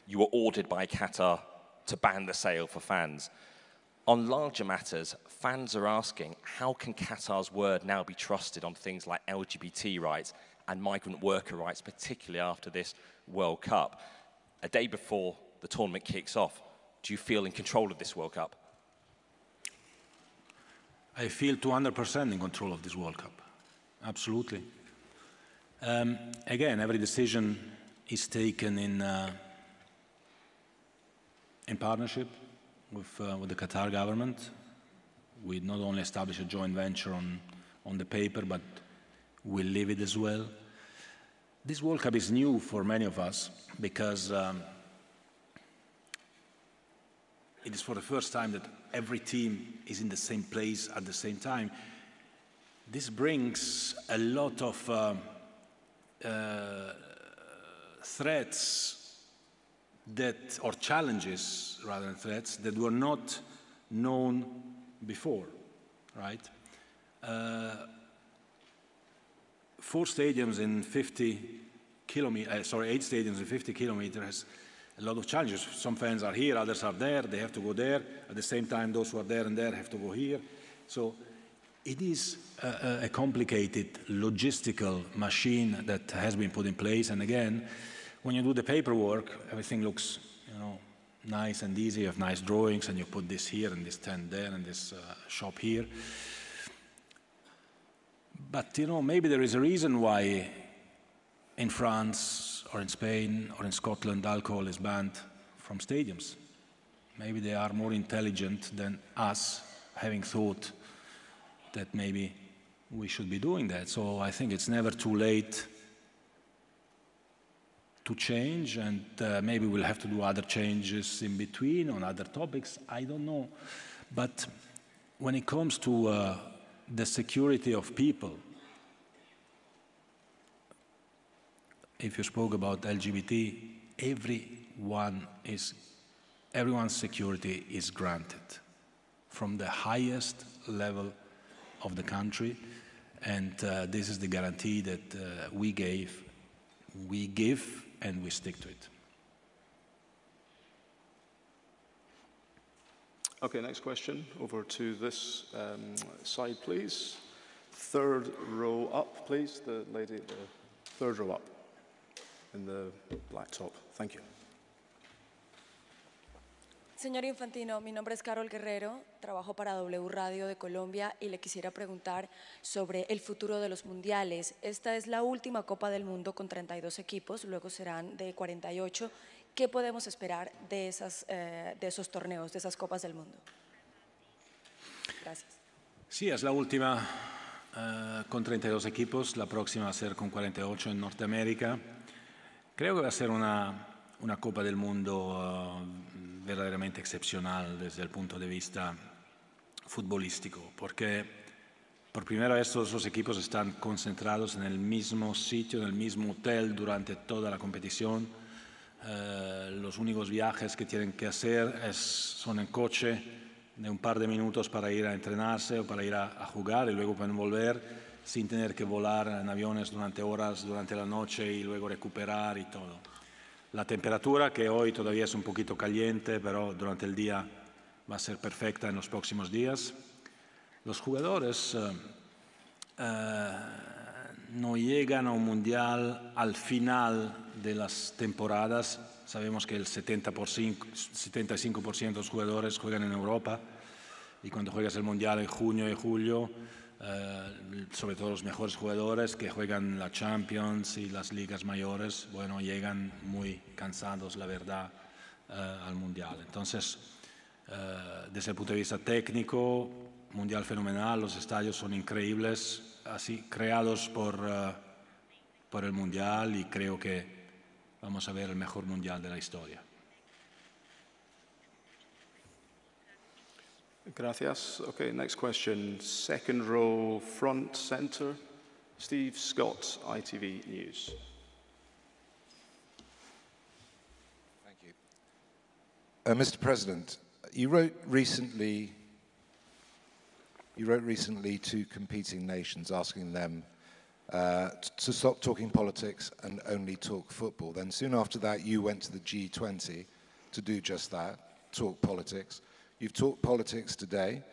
you were ordered by Qatar to ban the sale for fans. On larger matters, fans are asking, how can Qatar's word now be trusted on things like LGBT rights and migrant worker rights, particularly after this World Cup? A day before the tournament kicks off, do you feel in control of this World Cup? I feel 200% in control of this World Cup, absolutely. Again, every decision is taken in partnership with the Qatar government. We not only establish a joint venture on the paper, but we live it as well. This World Cup is new for many of us because it is for the first time that every team is in the same place at the same time. This brings a lot of threats or challenges rather than threats that were not known before, right? 8 stadiums in 50 kilometers has a lot of challenges. Some fans are here, others are there, they have to go there. At the same time, those who are there and there have to go here. So it is a complicated logistical machine that has been put in place. And again, when you do the paperwork, everything looks, nice and easy. You have nice drawings, and you put this here and this tent there and this shop here. But, maybe there is a reason why in France or in Spain or in Scotland alcohol is banned from stadiums. Maybe they are more intelligent than us, having thought that maybe we should be doing that. So I think it's never too late to change, and maybe we'll have to do other changes in between on other topics. I don't know. But when it comes to the security of people, if you spoke about LGBT, everyone's security is granted from the highest level of the country, and this is the guarantee that we give, and we stick to it. Okay, next question. Over to this side, please. Third row up, please. The lady at the third row up in the black top. Thank you. Señor Infantino, mi nombre es Carol Guerrero, trabajo para W Radio de Colombia y le quisiera preguntar sobre el futuro de los mundiales. Esta es la última Copa del Mundo con 32 equipos, luego serán de 48. ¿Qué podemos esperar de esos torneos, de esas Copas del Mundo? Gracias. Sí, es la última con 32 equipos, la próxima va a ser con 48 en Norteamérica. Creo que va a ser una Copa del Mundo verdaderamente excepcional desde el punto de vista futbolístico, porque Por primera vez todos los equipos están concentrados en el mismo sitio, en el mismo hotel durante toda la competición. Los únicos viajes que tienen que hacer son en coche de un par de minutos para ir a entrenarse o para ir a jugar y luego pueden volver sin tener que volar en aviones durante horas durante la noche y luego recuperar y todo. La temperatura, que hoy todavía es un poquito caliente, pero durante el día va a ser perfecta en los próximos días. Los jugadores no llegan a un mundial al final de las temporadas. Sabemos que el 75% de los jugadores juegan en Europa y cuando juegas el mundial en junio y julio, sobre todo los mejores jugadores que juegan la Champions y las ligas mayores, bueno, llegan muy cansados, la verdad, al mundial. Entonces, desde el punto de vista técnico, mundial fenomenal, los estadios son increíbles, así creados por el mundial y creo que vamos a ver el mejor mundial de la historia. Gracias. Okay, next question. Second row, front center. Steve Scott, ITV News. Thank you. Mr. President, you wrote recently to competing nations asking them to stop talking politics and only talk football. Then soon after that, you went to the G20 to do just that, talk politics. You've talked politics today,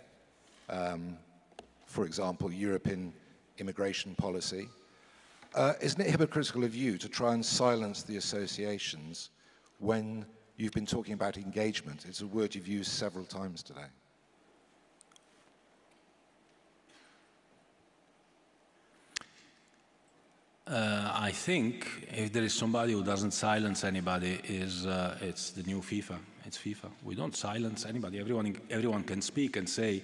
for example, European immigration policy. Isn't it hypocritical of you to try and silence the associations when you've been talking about engagement? It's a word you've used several times today. I think if there is somebody who doesn't silence anybody, it's the new FIFA. It's FIFA. We don't silence anybody. Everyone can speak and say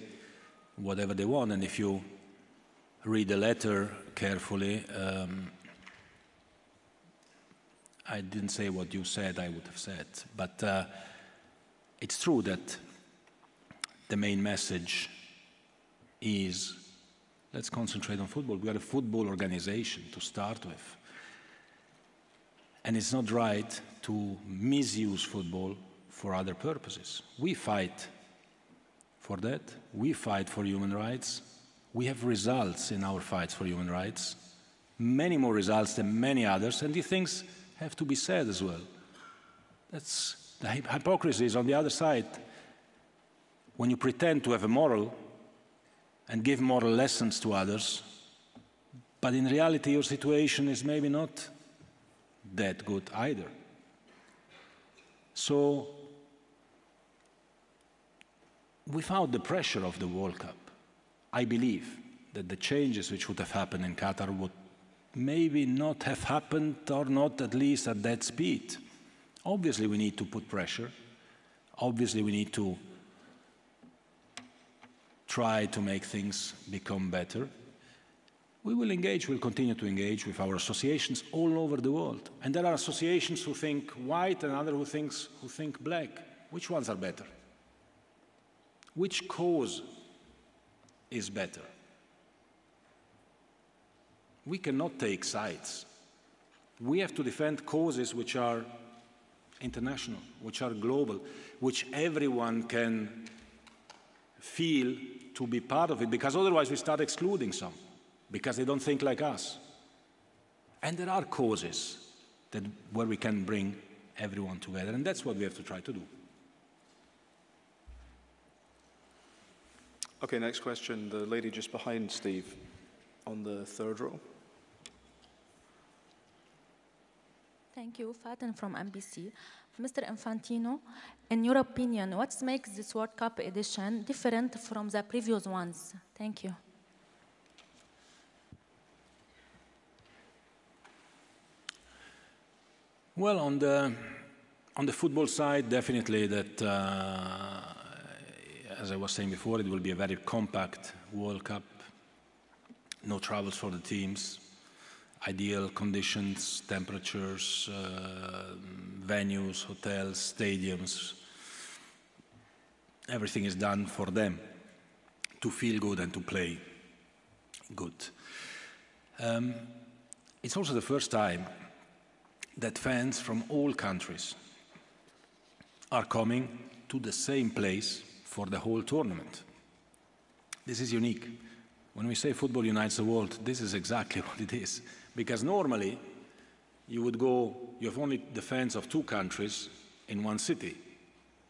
whatever they want. And if you read the letter carefully, I didn't say what you said, I would have said. But it's true that the main message is let's concentrate on football. We are a football organization to start with. And it's not right to misuse football for other purposes. We fight for that. We fight for human rights. We have results in our fights for human rights, many more results than many others, and these things have to be said as well. That's the hypocrisy is on the other side. When you pretend to have a moral and give moral lessons to others, but in reality your situation is maybe not that good either. So, without the pressure of the World Cup, I believe that the changes which would have happened in Qatar would maybe not have happened, or not at least at that speed. Obviously we need to put pressure. Obviously we need to try to make things become better. We will engage, we'll continue to engage with our associations all over the world. And there are associations who think white and others who think black. Which ones are better? Which cause is better? We cannot take sides. We have to defend causes which are international, which are global, which everyone can feel to be part of it, because otherwise we start excluding some, because they don't think like us. And there are causes where we can bring everyone together, and that's what we have to try to do. Okay, next question. The lady just behind Steve on the third row. Thank you, Fatin from NBC. Mr. Infantino, in your opinion, what makes this World Cup edition different from the previous ones? Thank you. Well, on the football side, definitely that, as I was saying before, it will be a very compact World Cup. No travels for the teams. Ideal conditions, temperatures, venues, hotels, stadiums. Everything is done for them to feel good and to play Good. It's also the first time that fans from all countries are coming to the same place for the whole tournament. This is unique. When we say football unites the world, this is exactly what it is. Because normally, you would go, you have only the fans of two countries in one city.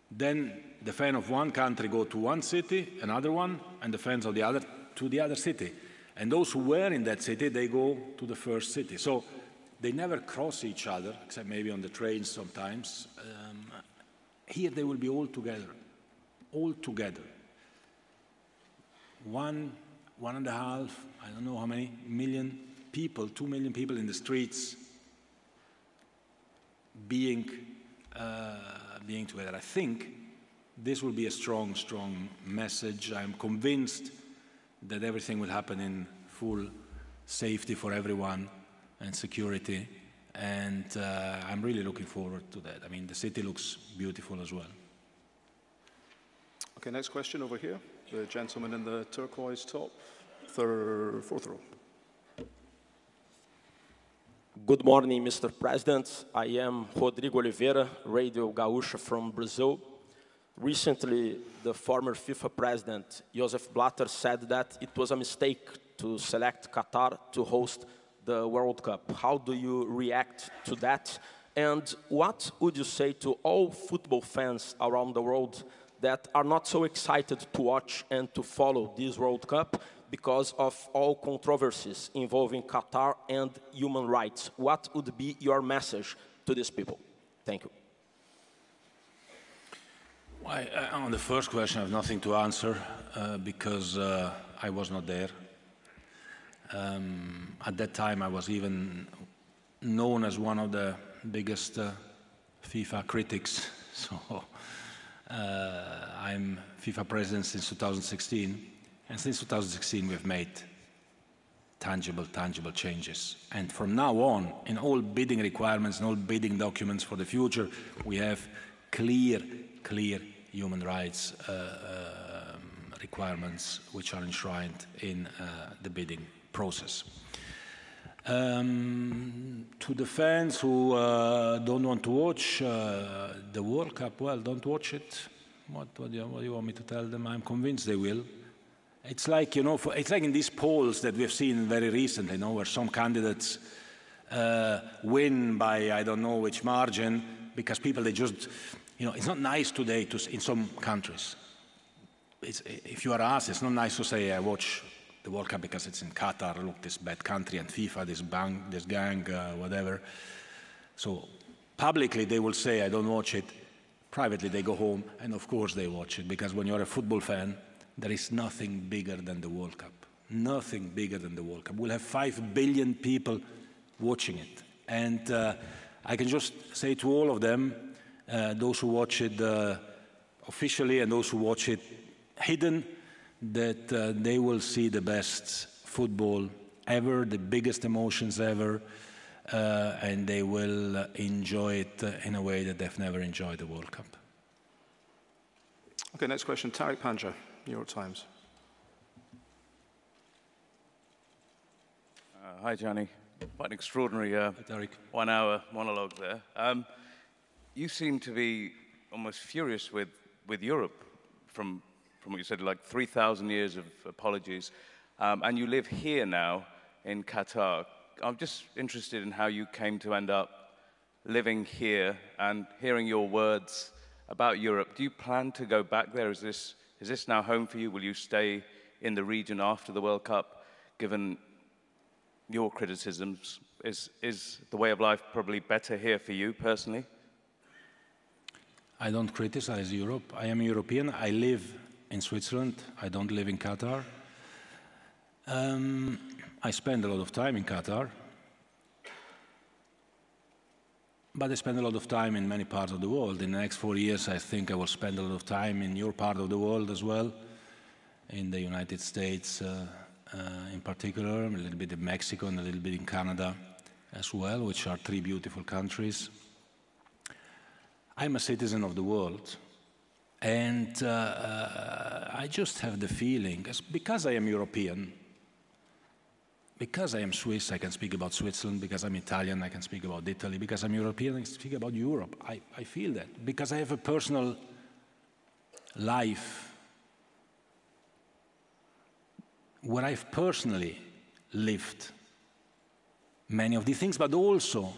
Then the fan of one country go to one city, another one, and the fans of the other to the other city. And those who were in that city, they go to the first city. So they never cross each other, except maybe on the trains sometimes. Here they will be all together, all together. 1.5, I don't know how many, million people, 2 million people in the streets being together. I think this will be a strong, strong message. I'm convinced that everything will happen in full safety for everyone and security. And I'm really looking forward to that. I mean, the city looks beautiful as well. Okay, next question over here. The gentleman in the turquoise top, fourth row. Good morning, Mr. President. I am Rodrigo Oliveira, Radio Gaúcha from Brazil. Recently, the former FIFA president, Joseph Blatter, said that it was a mistake to select Qatar to host the World Cup. How do you react to that? And what would you say to all football fans around the world that are not so excited to watch and to follow this World Cup because of all controversies involving Qatar and human rights? What would be your message to these people? Thank you. Well, on the first question, I have nothing to answer because I was not there. At that time, I was even known as one of the biggest FIFA critics. So I'm FIFA president since 2016. And since 2016, we've made tangible changes. And from now on, in all bidding requirements and all bidding documents for the future, we have clear human rights requirements which are enshrined in the bidding process. To the fans who don't want to watch the World Cup, well, don't watch it. What do you want me to tell them? I'm convinced they will. It's like, you know, it's like in these polls that we've seen very recently, you know, where some candidates win by I don't know which margin because people, they just, you know, it's not nice today in some countries. If you are asked, it's not nice to say, I watch the World Cup because it's in Qatar, look, this bad country, and FIFA, this gang, whatever. So publicly they will say, I don't watch it. Privately they go home, and of course they watch it, because when you're a football fan, there is nothing bigger than the World Cup. Nothing bigger than the World Cup. We'll have 5 billion people watching it. And I can just say to all of them, those who watch it officially and those who watch it hidden, that they will see the best football ever, the biggest emotions ever, and they will enjoy it in a way that they've never enjoyed the World Cup. Okay, next question, Tariq Panja, New York Times. Hi, Gianni. Quite an extraordinary 1 hour monologue there. You seem to be almost furious with Europe from what you said, like 3,000 years of apologies. And you live here now in Qatar. I'm just interested in how you came to end up living here and hearing your words about Europe. Do you plan to go back there? Is this now home for you? Will you stay in the region after the World Cup, given your criticisms? Is the way of life probably better here for you personally? I don't criticize Europe. I am European. I live in Switzerland. I don't live in Qatar. I spend a lot of time in Qatar. But I spend a lot of time in many parts of the world. In the next 4 years, I think I will spend a lot of time in your part of the world as well, in the United States in particular, a little bit in Mexico and a little bit in Canada as well, which are 3 beautiful countries. I'm a citizen of the world, and I just have the feeling, because I am European, because I am Swiss, I can speak about Switzerland. Because I'm Italian, I can speak about Italy. Because I'm European, I can speak about Europe. I feel that. Because I have a personal life where I've personally lived many of these things, but also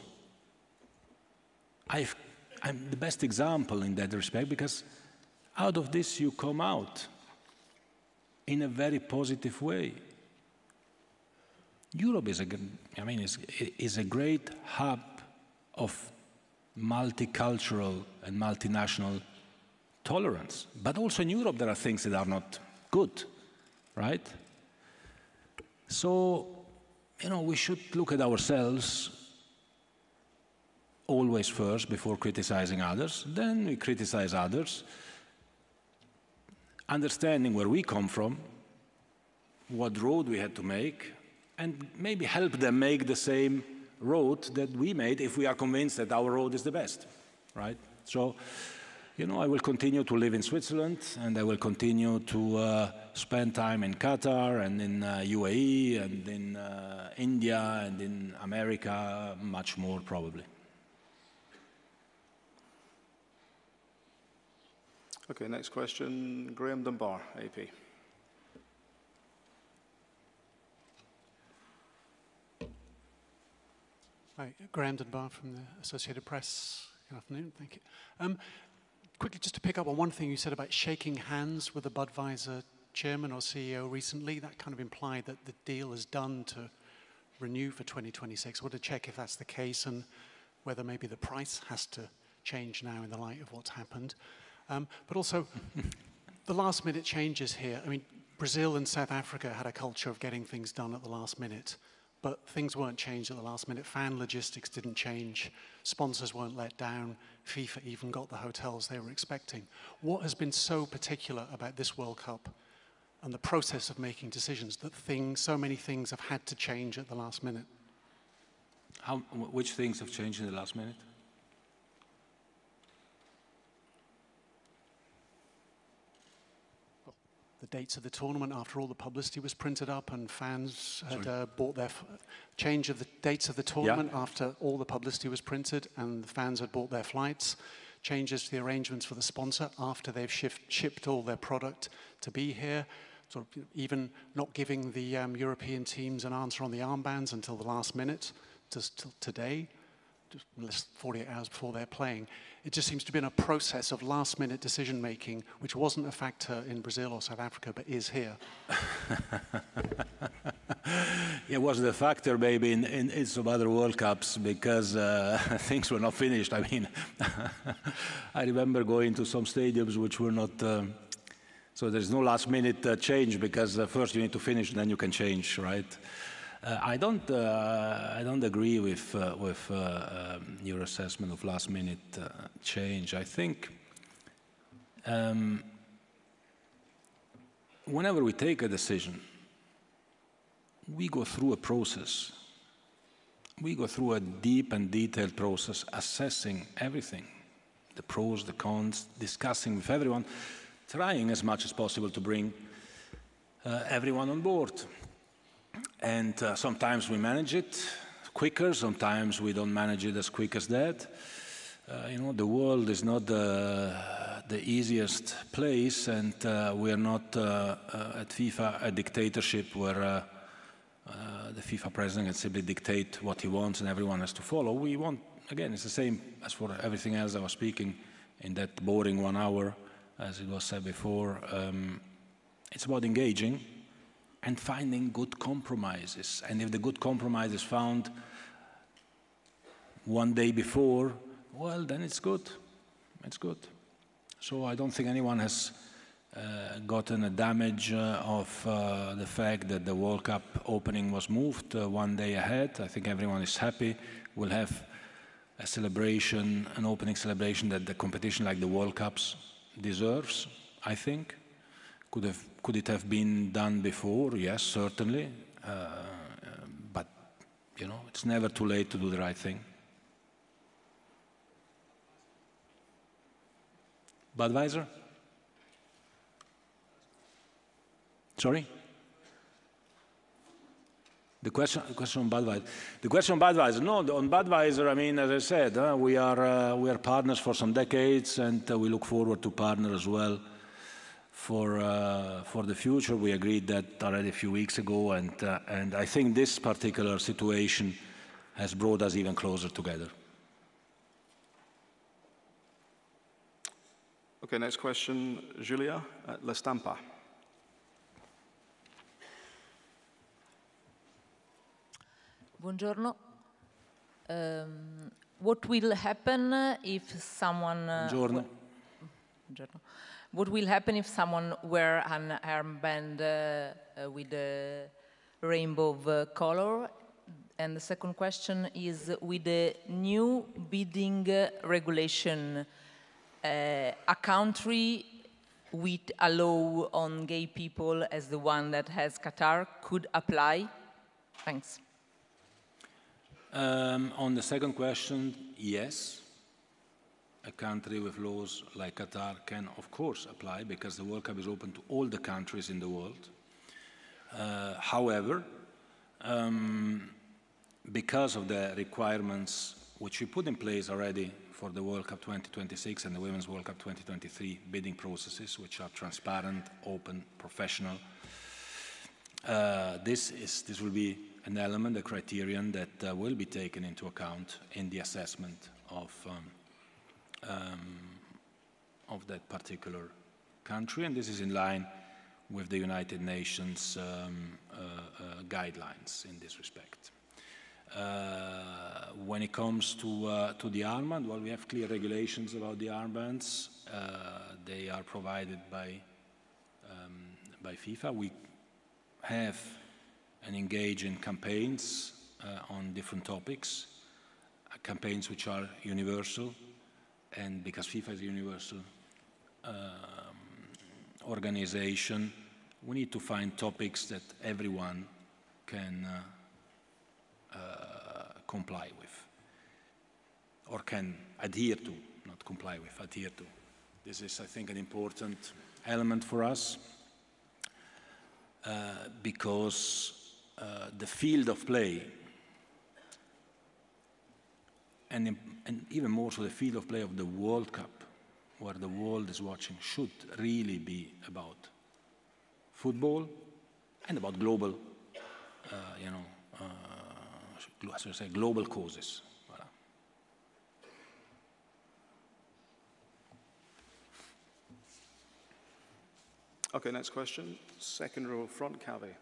I'm the best example in that respect, because out of this you come out in a very positive way. Europe is a great hub of multicultural and multinational tolerance. But also in Europe there are things that are not good, right? So, we should look at ourselves always first before criticizing others. Then we criticize others, understanding where we come from, what road we had to make, and maybe help them make the same road that we made if we are convinced that our road is the best, right? So, I will continue to live in Switzerland, and I will continue to spend time in Qatar and in UAE and in India and in America, much more probably. Okay, next question, Graham Dunbar, AP. Hi, Graham Dunbar from the Associated Press. Good afternoon, thank you. Quickly, just to pick up on one thing you said about shaking hands with the Budweiser chairman or CEO recently, that kind of implied that the deal is done to renew for 2026. I want to check if that's the case and whether maybe the price has to change now in the light of what's happened. But also, the last minute changes here. I mean, Brazil and South Africa had a culture of getting things done at the last minute, but things weren't changed at the last minute. Fan logistics didn't change. Sponsors weren't let down. FIFA even got the hotels they were expecting. What has been so particular about this World Cup and the process of making decisions that so many things have had to change at the last minute? Which things have changed in the last minute? The dates of the tournament after all the publicity was printed up and fans had bought their change of the dates of the tournament after all the publicity was printed and the fans had bought their flights, changes to the arrangements for the sponsor after they've shipped all their product to be here, sort of even not giving the European teams an answer on the armbands until the last minute, just till today, just less than 48 hours before they're playing. It just seems to have been a process of last-minute decision-making, which wasn't a factor in Brazil or South Africa, but is here. It was the factor maybe in some other World Cups because things were not finished. I mean, I remember going to some stadiums which were not, so there's no last-minute change because first you need to finish, then you can change, right? I don't agree with your assessment of last-minute change. I think whenever we take a decision, we go through a process. We go through a deep and detailed process, assessing everything, the pros, the cons, discussing with everyone, trying as much as possible to bring everyone on board. And sometimes we manage it quicker, sometimes we don't manage it as quick as that. The world is not the easiest place, and we are not at FIFA a dictatorship where the FIFA president can simply dictate what he wants and everyone has to follow. We want, again, it's the same as for everything else I was speaking in that boring 1 hour, as it was said before. It's about engaging and finding good compromises. And if the good compromise is found one day before, well, then it's good. It's good. So I don't think anyone has gotten a damage of the fact that the World Cup opening was moved one day ahead. I think everyone is happy. We'll have a celebration, an opening celebration that the competition like the World Cups deserves, I think. Could it have been done before? Yes, certainly. But, it's never too late to do the right thing. Budweiser? Sorry? The question on Budweiser. The question on Budweiser. No, on Budweiser, I mean, as I said, we are partners for some decades, and we look forward to partner as well for the future. We agreed that already a few weeks ago, and I think this particular situation has brought us even closer together. Okay, next question, Julia at La Stampa. Buongiorno. What will happen if someone... Buongiorno. Buongiorno. What will happen if someone wear an armband with a rainbow color? And the second question is, with the new bidding regulation, a country with a law on gay people as the one that has Qatar could apply? Thanks. On the second question, yes. A country with laws like Qatar can, of course, apply because the World Cup is open to all the countries in the world. However, because of the requirements which we put in place already for the World Cup 2026 and the Women's World Cup 2023 bidding processes, which are transparent, open, professional, this will be an element, a criterion that will be taken into account in the assessment of that particular country, and this is in line with the United Nations guidelines in this respect. When it comes to the armband, well, we have clear regulations about the armbands. They are provided by FIFA. We have and engage in campaigns on different topics, campaigns which are universal, and because FIFA is a universal organization, we need to find topics that everyone can comply with, or can adhere to, not comply with, adhere to. This is, I think, an important element for us because the field of play, and even more so the field of play of the World Cup, where the world is watching, should really be about football and about global, as I say, global causes. Voilà. Okay, next question. Second row front, Kavi.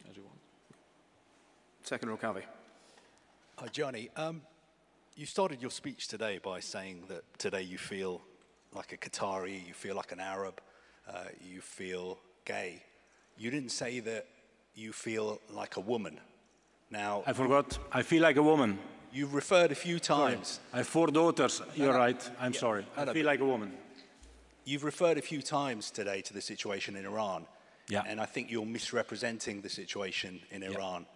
As you want. Second row, Kavi. Hi, Gianni. You started your speech today by saying that today you feel like a Qatari, you feel like an Arab, you feel gay. You didn't say that you feel like a woman. Now, I forgot. I feel like a woman. You've referred a few times. Sorry. I have 4 daughters. You're right. I'm sorry. I feel like a woman. You've referred a few times today to the situation in Iran. Yeah. And I think you're misrepresenting the situation in Iran.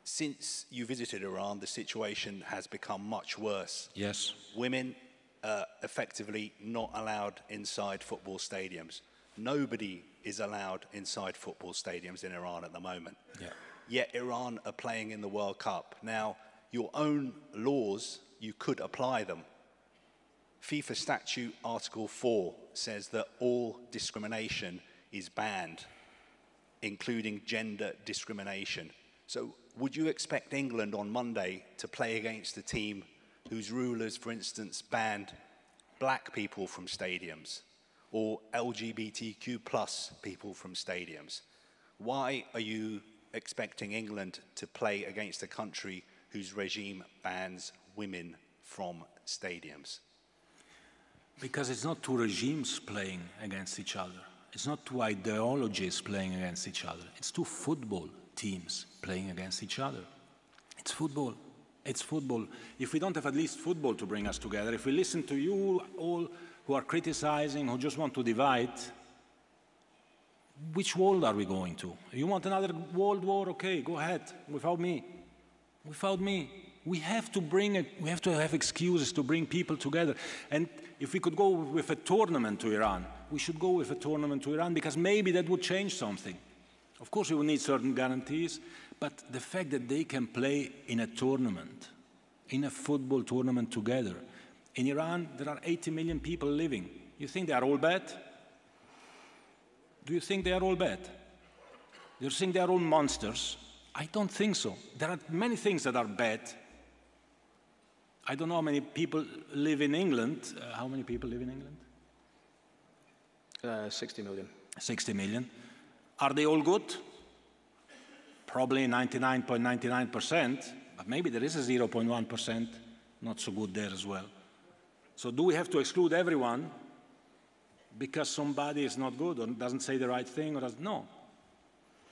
Since you visited Iran, the situation has become much worse. Yes. Women effectively not allowed inside football stadiums. Nobody is allowed inside football stadiums in Iran at the moment. Yeah. Yet Iran are playing in the World Cup. Now, your own laws, you could apply them. FIFA Statute Article 4 says that all discrimination is banned, including gender discrimination. So would you expect England on Monday to play against a team whose rulers, for instance, banned black people from stadiums or LGBTQ+ people from stadiums? Why are you expecting England to play against a country whose regime bans women from stadiums? Because it's not two regimes playing against each other. It's not two ideologies playing against each other. It's two football teams playing against each other. It's football. It's football. If we don't have at least football to bring us together, if we listen to you all who are criticizing, who just want to divide, which world are we going to? You want another world war? Okay, go ahead. Without me. Without me. We have to have excuses to bring people together. And if we could go with a tournament to Iran, we should go with a tournament to Iran because maybe that would change something. Of course, we will need certain guarantees, but the fact that they can play in a tournament, in a football tournament together. In Iran, there are 80 million people living. You think they are all bad? Do you think they are all bad? Do you think they are all monsters? I don't think so. There are many things that are bad. I don't know how many people live in England. How many people live in England? 60 million. 60 million. Are they all good? Probably 99.99%, but maybe there is a 0.1% not so good there as well. So do we have to exclude everyone because somebody is not good or doesn't say the right thing? Or doesn't? No.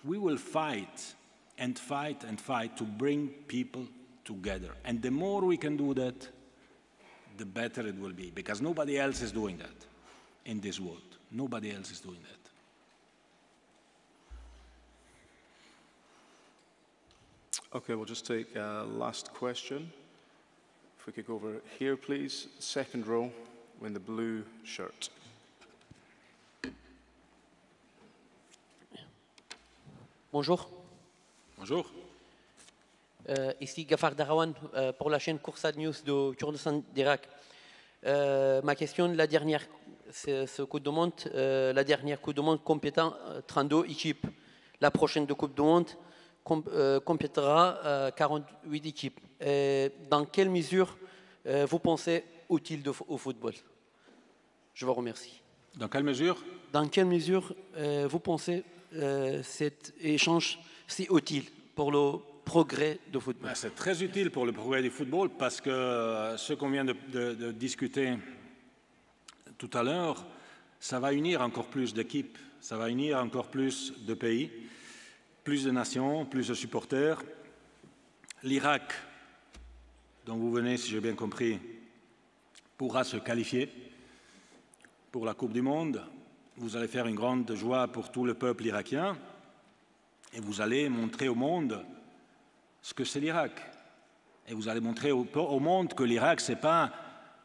We will fight and fight and fight to bring people together. And the more we can do that, the better it will be, because nobody else is doing that in this world. Nobody else is doing that. Okay, we'll just take a last question. If we could go over here, please. Second row in the blue shirt. Bonjour. Bonjour. Ici Gafar Darawan pour la chaîne Coursad News de Kurdistan d'Irak. Ma question, la dernière, ce Coupe du Monde, la dernière Coupe du Monde compétant 32 équipes. La prochaine de Coupe du Monde complétera 48 équipes. Dans quelle mesure vous pensez utile au football? Je vous remercie. Dans quelle mesure? Dans quelle mesure vous pensez cet échange si utile pour le progrès du football? C'est très utile pour le progrès du football parce que ce qu'on vient de discuter tout à l'heure, ça va unir encore plus d'équipes, ça va unir encore plus de pays, plus de nations, plus de supporters. L'Irak, dont vous venez, si j'ai bien compris, pourra se qualifier pour la Coupe du Monde. Vous allez faire une grande joie pour tout le peuple irakien et vous allez montrer au monde ce que c'est l'Irak. Et vous allez montrer au monde que l'Irak, ce n'est pas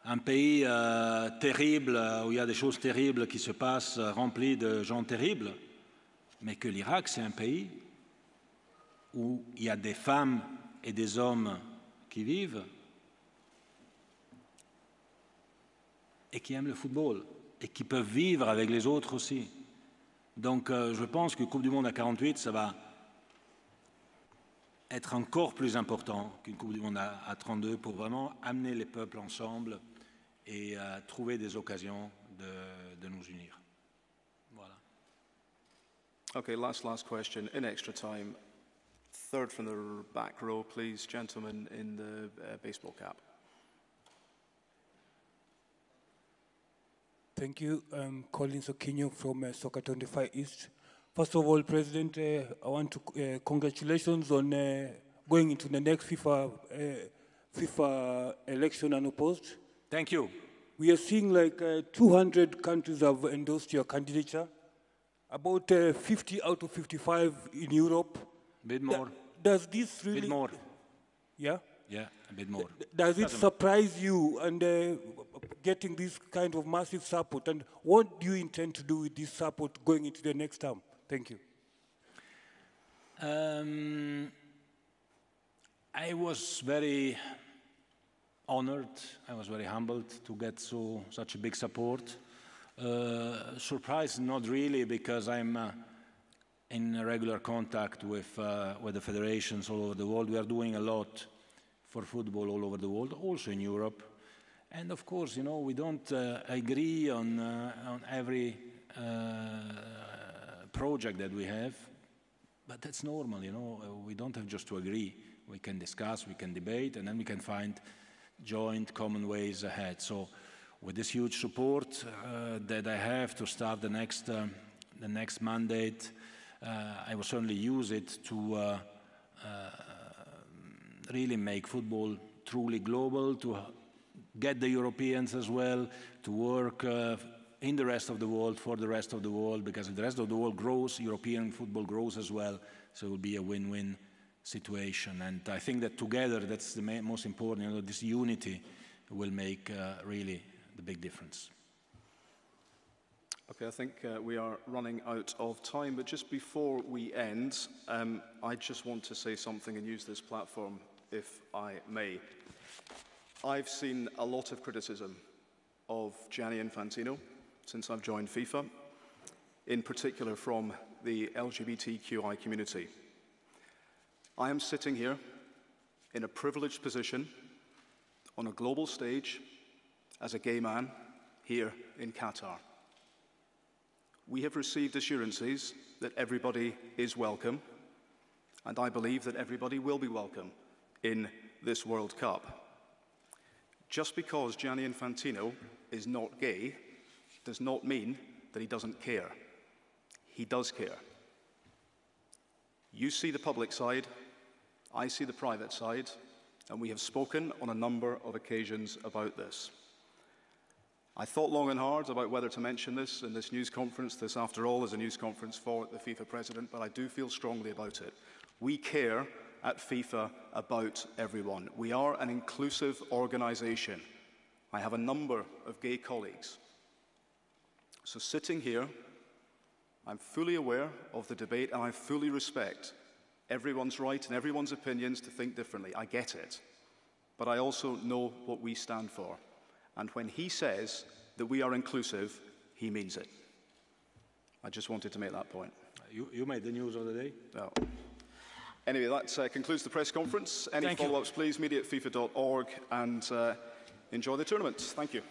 un pays terrible, où il y a des choses terribles qui se passent, remplis de gens terribles, mais que l'Irak, c'est un pays où il y a des femmes et des hommes qui vivent et qui aiment le football et qui peuvent vivre avec les autres aussi. Donc je pense que Coupe du Monde à 48, ça va être encore plus important qu'une Coupe du Monde à 32 pour vraiment amener les peuples ensemble et trouver des occasions de nous unir. Voilà. Okay, last question in extra time. Third from the back row, please, gentleman in the baseball cap. Thank you. I'm Colin Sokinyo from Soccer 25 East. First of all, President, I want to congratulations on going into the next FIFA election unopposed. Thank you. We are seeing like 200 countries have endorsed your candidature, about 50 out of 55 in Europe. A bit more. Does this really... A bit more. Yeah? Yeah, a bit more. Does it surprise you and getting this kind of massive support? And what do you intend to do with this support going into the next term? Thank you. I was very honored, I was very humbled to get such a big support. Surprised, not really, because I'm in regular contact with the federations all over the world. We are doing a lot for football all over the world, also in Europe. And of course, you know, we don't agree on every project that we have, but that's normal, you know. We don't have just to agree. We can discuss, we can debate, and then we can find joint common ways ahead. So with this huge support that I have to start the next mandate, I will certainly use it to really make football truly global, to get the Europeans as well to work in the rest of the world, for the rest of the world, because if the rest of the world grows, European football grows as well, so it will be a win-win situation. And I think that together, that's the most important, you know, this unity will make really the big difference. Okay, I think we are running out of time, but just before we end, I just want to say something and use this platform, if I may. I've seen a lot of criticism of Gianni Infantino since I've joined FIFA, in particular from the LGBTQI community. I am sitting here in a privileged position on a global stage as a gay man here in Qatar. We have received assurances that everybody is welcome, and I believe that everybody will be welcome in this World Cup. Just because Gianni Infantino is not gay does not mean that he doesn't care. He does care. You see the public side, I see the private side, and we have spoken on a number of occasions about this. I thought long and hard about whether to mention this in this news conference. This, after all, is a news conference for the FIFA president, but I do feel strongly about it. We care at FIFA about everyone. We are an inclusive organization. I have a number of gay colleagues. So sitting here, I'm fully aware of the debate, and I fully respect everyone's right and everyone's opinions to think differently. I get it. But I also know what we stand for. And when he says that we are inclusive, he means it. I just wanted to make that point. You made the news of the day. No. Anyway, that concludes the press conference. Any follow-ups, please, media@fifa.org, and enjoy the tournament. Thank you.